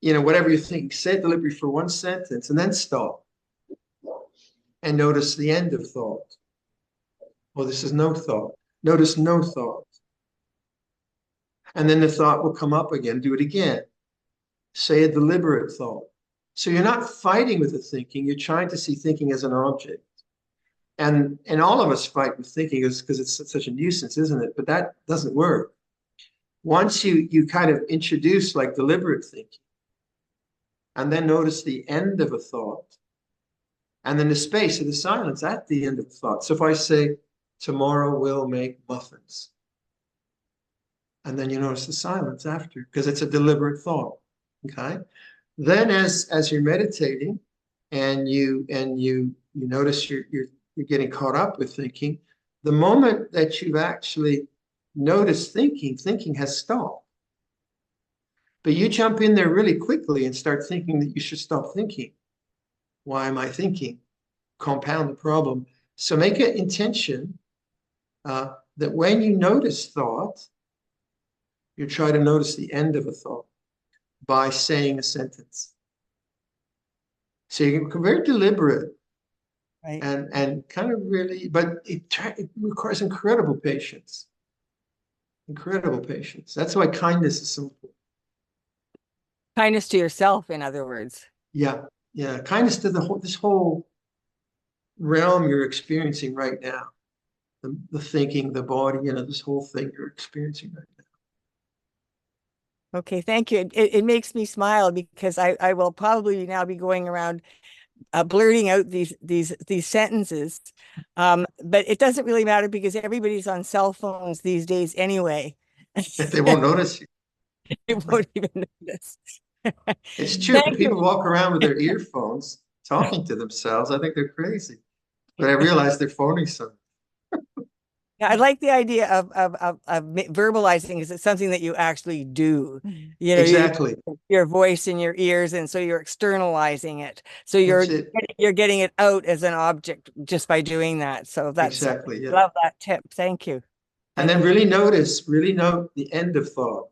Whatever you think, say it deliberately for one sentence and then stop and notice the end of thought. Well, this is no thought. Notice no thought. And then the thought will come up again. Do it again. Say a deliberate thought. So you're not fighting with the thinking. You're trying to see thinking as an object. And all of us fight with thinking because it's such a nuisance, isn't it? But that doesn't work. Once you kind of introduce like deliberate thinking, and then notice the end of a thought, and then the space of the silence at the end of the thought. So if I say, tomorrow we'll make muffins, and then you notice the silence after, because it's a deliberate thought, okay? Then as you're meditating and you notice you're getting caught up with thinking, the moment that you've actually noticed thinking has stopped. But you jump in there really quickly and start thinking that you should stop thinking. Why am I thinking? Compound the problem. So make an intention that when you notice thought, you try to notice the end of a thought. by saying a sentence. So you're very deliberate Right. and kind of really, but it requires incredible patience. Incredible patience. That's why kindness is so important. Kindness to yourself, in other words. Yeah, yeah. Kindness to this whole realm you're experiencing right now. The thinking, the body, this whole thing you're experiencing right now. Okay, thank you. It makes me smile because I will probably now be going around blurting out these sentences, but it doesn't really matter because everybody's on cell phones these days anyway. They won't notice you. They won't even notice. It's true. Thank People you. walk around with their earphones talking to themselves. I think they're crazy, but I realize they're phoning some. Yeah, I like the idea of verbalizing. Is it something that you actually do? You know, Exactly. your voice in your ears, and so you're externalizing it. So That's it. you're getting it out as an object just by doing that. So that's Exactly. Yeah. love that tip. Thank you. And then really note the end of thought.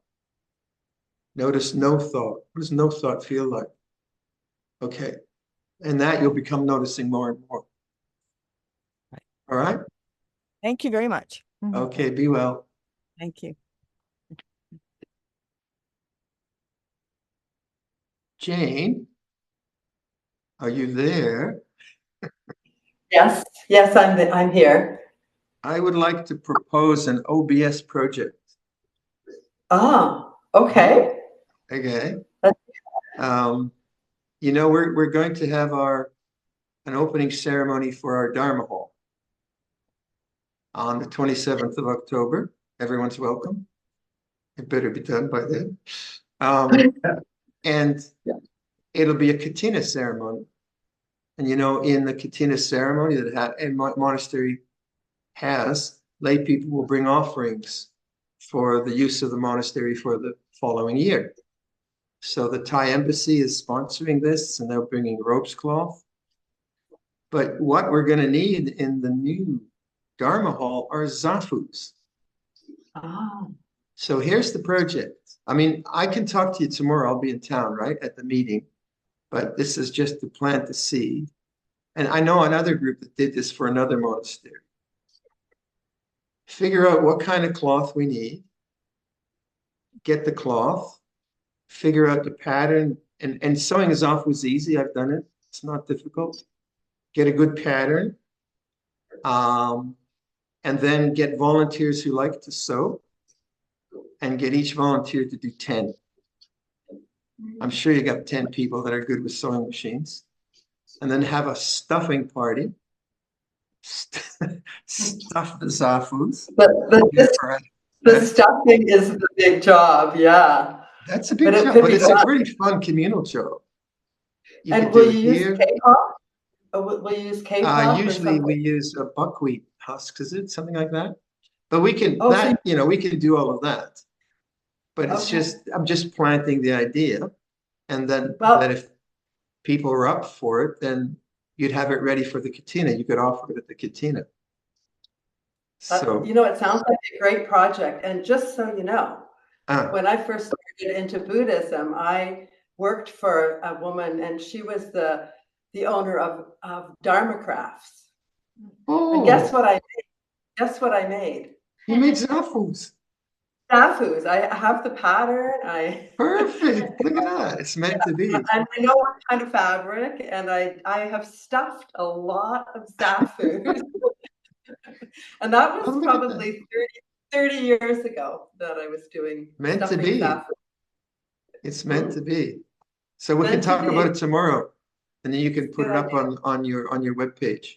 Notice no thought. What does no thought feel like? Okay. And that you'll become noticing more and more. All right? Thank you very much. Okay, be well. Thank you. Jane, are you there? Yes, yes, I'm here. I would like to propose an OBS project. Ah, okay. Okay. That's- We're going to have an opening ceremony for our Dharma hall on the 27th of October. Everyone's welcome. It better be done by then. And it'll be a katina ceremony. And in the katina ceremony that a monastery has, lay people will bring offerings for the use of the monastery for the following year. So the Thai embassy is sponsoring this, and they're bringing ropes cloth. But what we're going to need in the new Dharma hall are zafus. Ah, So here's the project. I mean, I can talk to you tomorrow. I'll be in town, right, at the meeting. But this is just to plant the seed. And I know another group that did this for another monastery. Figure out what kind of cloth we need. Get the cloth. Figure out the pattern. And sewing a zafu is easy. I've done it. It's not difficult. Get a good pattern. And then get volunteers who like to sew. And get each volunteer to do 10. I'm sure you got 10 people that are good with sewing machines. And then have a stuffing party. Stuff the zafus. The stuffing is the big job, yeah. That's a big job, but it's a pretty fun communal job. And will you use K-pop? Will you use K-pop? Usually we use a buckwheat husk, is it? Something like that. But we can we can do all of that. But it's I'm just planting the idea. And then that if people are up for it, then you'd have it ready for the katina. You could offer it at the katina. So it sounds like a great project. And just so you know, when I first started into Buddhism, I worked for a woman, and she was the owner of Dharma crafts. And guess what I made? Guess what I made? You made zafus. Zafus. I have the pattern. Perfect. Look at that. It's meant to be. And I know what kind of fabric, and I have stuffed a lot of zafus. And that was probably 30 years ago that I was doing. Meant to be. Zafus. It's meant to be. So we can talk about it tomorrow, and then you can put it up on your webpage.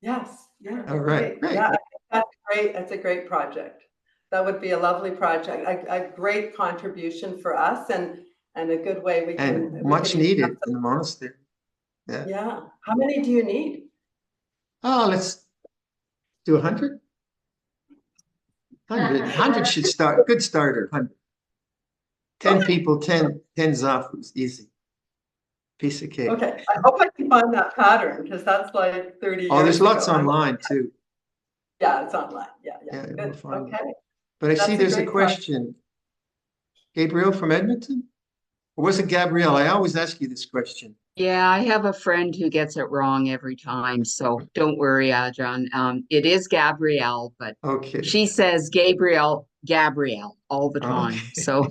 Yes. Yeah. All right. Great. Yeah, that's great. That's a great project. That would be a lovely project. A great contribution for us, and a good way we can. And much needed in the monastery. Yeah. Yeah. How many do you need? Oh, let's do 100. 100 should start. Good starter. 100. 10 people, 10 zafus, easy. Piece of cake. Okay. I hope I can find that pattern, because that's like 30 years. Oh, there's lots ago. online too. Yeah, it's online. Yeah. Yeah, Good. we'll find Okay. But I see there's a question. Gabriel from Edmonton? Or was it Gabrielle? I always ask you this question. Yeah, I have a friend who gets it wrong every time, so don't worry, Ajahn. It is Gabrielle, but Okay. she says Gabrielle all the time. Okay. So,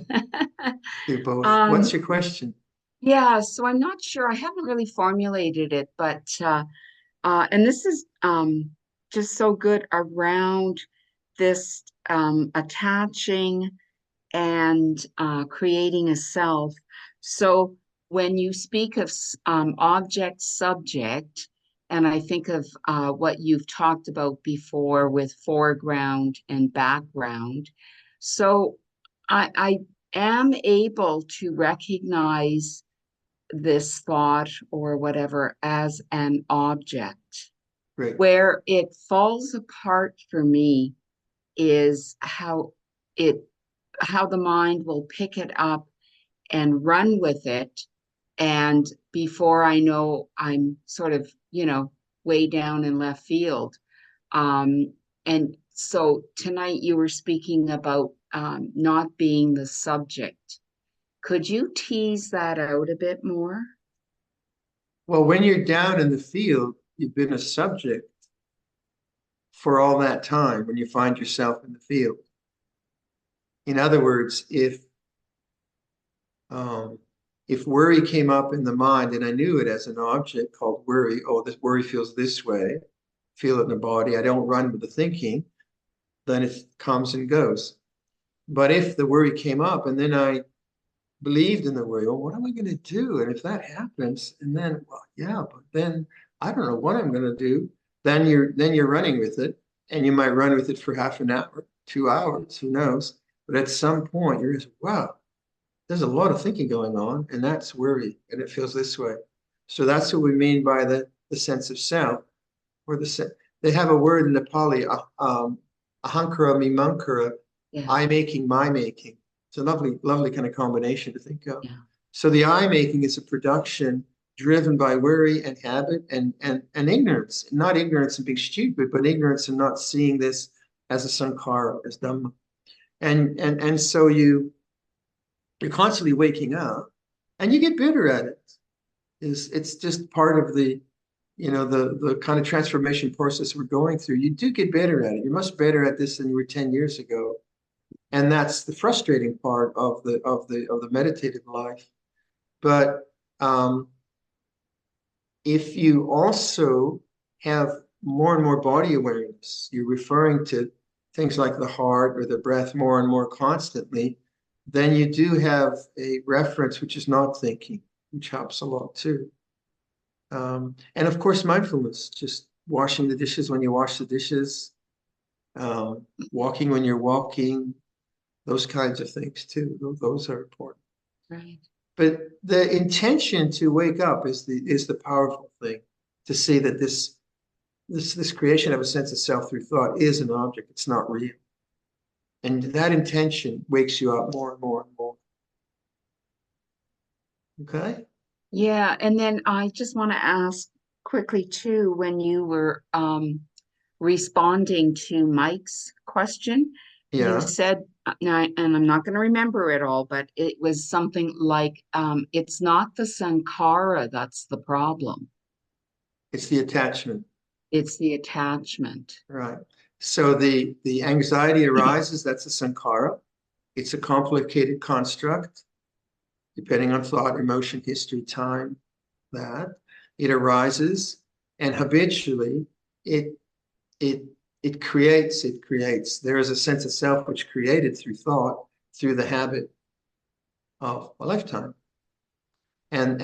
You both. um, What's your question? yeah, so I'm not sure. I haven't really formulated it, but and this is just so good around this attaching and creating a self. So when you speak of object subject, and I think of what you've talked about before with foreground and background. So I am able to recognize this thought or whatever as an object. Great. Where it falls apart for me is it how the mind will pick it up and run with it. And before I know, I'm sort of, way down in left field. And so tonight you were speaking about not being the subject. Could you tease that out a bit more? Well, when you're down in the field, you've been a subject for all that time when you find yourself in the field. In other words, if worry came up in the mind and I knew it as an object called worry, oh, this worry feels this way, feel it in the body, I don't run with the thinking, then it comes and goes. But if the worry came up and then I believed in the worry, oh, what am I going to do? And if that happens, and then, well, yeah, but then I don't know what I'm going to do. Then you're running with it, and you might run with it for half an hour, 2 hours, who knows? But at some point, you're just, wow, there's a lot of thinking going on, and that's worry, and it feels this way. So that's what we mean by the sense of self, or they have a word in Nepali, ahankara mimankara, Yeah. I making, my making. It's a lovely, lovely kind of combination to think of. Yeah. So the I making is a production driven by worry and habit and ignorance, not ignorance and being stupid, but ignorance and not seeing this as a sankhara, as Dhamma. And so you're constantly waking up and you get better at it. It's just part of the kind of transformation process we're going through. You do get better at it. You're much better at this than you were 10 years ago. And that's the frustrating part of the meditative life. But if you also have more and more body awareness, you're referring to things like the heart or the breath more and more constantly, then you do have a reference which is not thinking, which helps a lot too. And of course, mindfulness, just washing the dishes when you wash the dishes, walking when you're walking, those kinds of things too. Those are important. Right. But the intention to wake up is the powerful thing, to see that this creation of a sense of self through thought is an object. It's not real. And that intention wakes you up more and more and more. Okay? Yeah, and then I just want to ask quickly too, when you were responding to Mike's question, Yeah. you said, and I'm not going to remember it all, but it was something like, it's not the sankhara that's the problem. It's the attachment. It's the attachment. Right. So the anxiety arises, that's a sankhara. It's a complicated construct, depending on thought, emotion, history, time, that. It arises, and habitually it creates. There is a sense of self which created through thought, through the habit of a lifetime. And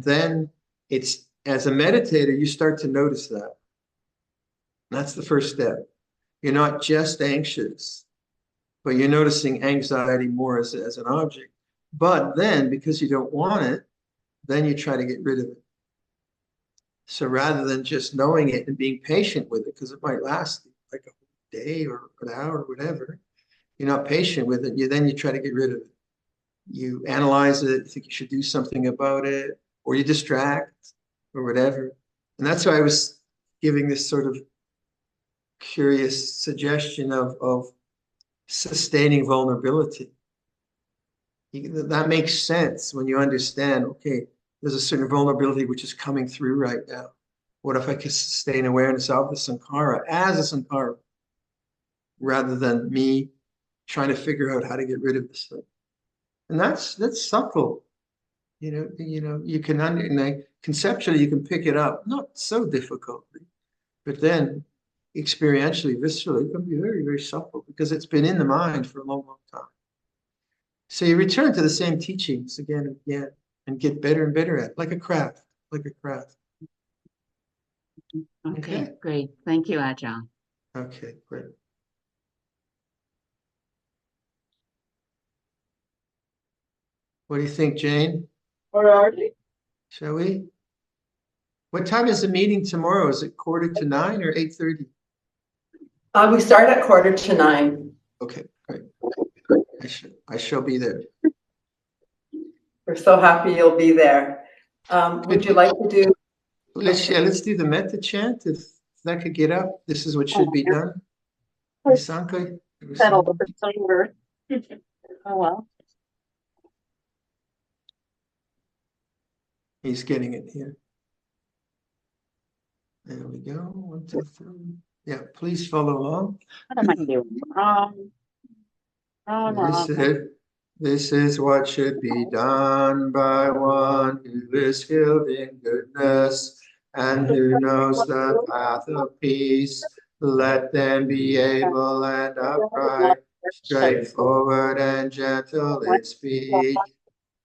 then it's, as a meditator, you start to notice that. That's the first step. You're not just anxious, but you're noticing anxiety more as an object. But then, because you don't want it, then you try to get rid of it. So rather than just knowing it and being patient with it, because it might last like a day or an hour or whatever, you're not patient with it, then you try to get rid of it. You analyze it, think you should do something about it, or you distract or whatever. And that's why I was giving this sort of curious suggestion of sustaining vulnerability. That makes sense when you understand, okay, there's a certain vulnerability which is coming through right now. What if I could sustain awareness of the sankhara as a sankhara rather than me trying to figure out how to get rid of this thing? And that's subtle. You can conceptually you can pick it up, not so difficultly, but then experientially, viscerally, it can be very, very subtle because it's been in the mind for a long, long time. So you return to the same teachings again and again and get better and better at it, like a craft, like a craft. Okay, great. Thank you, Ajahn. Okay, great. What do you think, Jane? Where are you? Shall we? What time is the meeting tomorrow? Is it 8:45 or 8:30? We start at 8:45. Okay, great. I shall be there. We're so happy you'll be there. Would you like to do? Let's do the metta chant if that could get up. This is what should be done. Nisanka, Oh, well. he's getting it here. There we go. 1, 2, 3. Yeah, please follow along. What am I doing wrong? This is what should be done by one who is filled in goodness and who knows the path of peace. Let them be able and upright, straightforward and gentle in speech,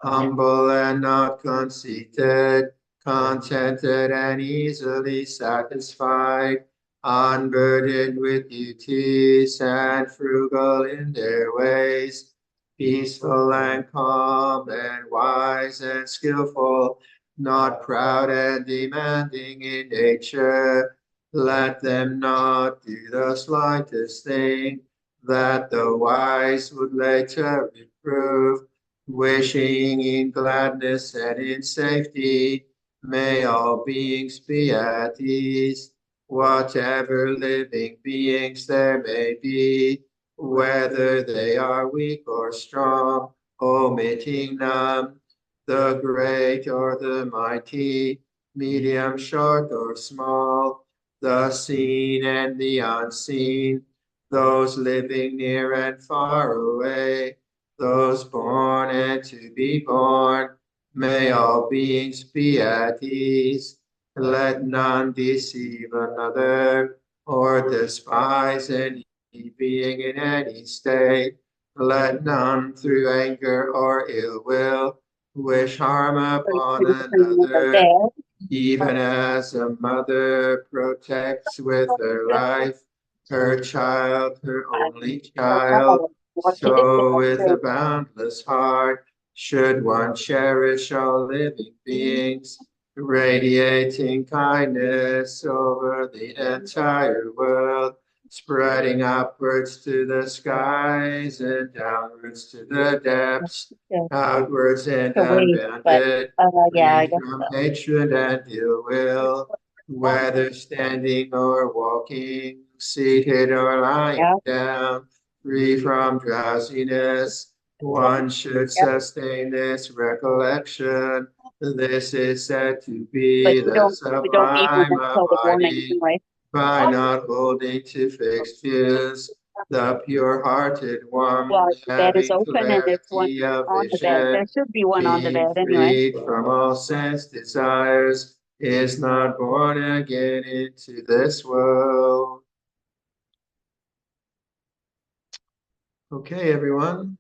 humble and not conceited, contented and easily satisfied, unburdened with duties and frugal in their ways, peaceful and calm and wise and skillful, not proud and demanding in nature. Let them not do the slightest thing that the wise would later reprove, wishing in gladness and in safety. May all beings be at ease, whatever living beings there may be, whether they are weak or strong, omitting none, the great or the mighty, medium, short or small, the seen and the unseen, those living near and far away, those born and to be born. May all beings be at ease. Let none deceive another or despise any being in any state. Let none through anger or ill will wish harm upon another, even as a mother protects with her life her child, her only child. So with a boundless heart should one cherish all living beings, radiating kindness over the entire world, spreading upwards to the skies and downwards to the depths, outwards and unbounded, free from hatred and ill will, whether standing or walking, seated or lying down, free from drowsiness. One should sustain this recollection. This is said to be the sublime abiding by not holding to fixed views. The pure-hearted one, having clarity of vision, being freed from all sense desires, is not born again into this world. Okay, everyone.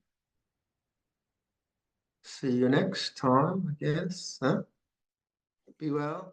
See you next time, I guess. Huh? Be well.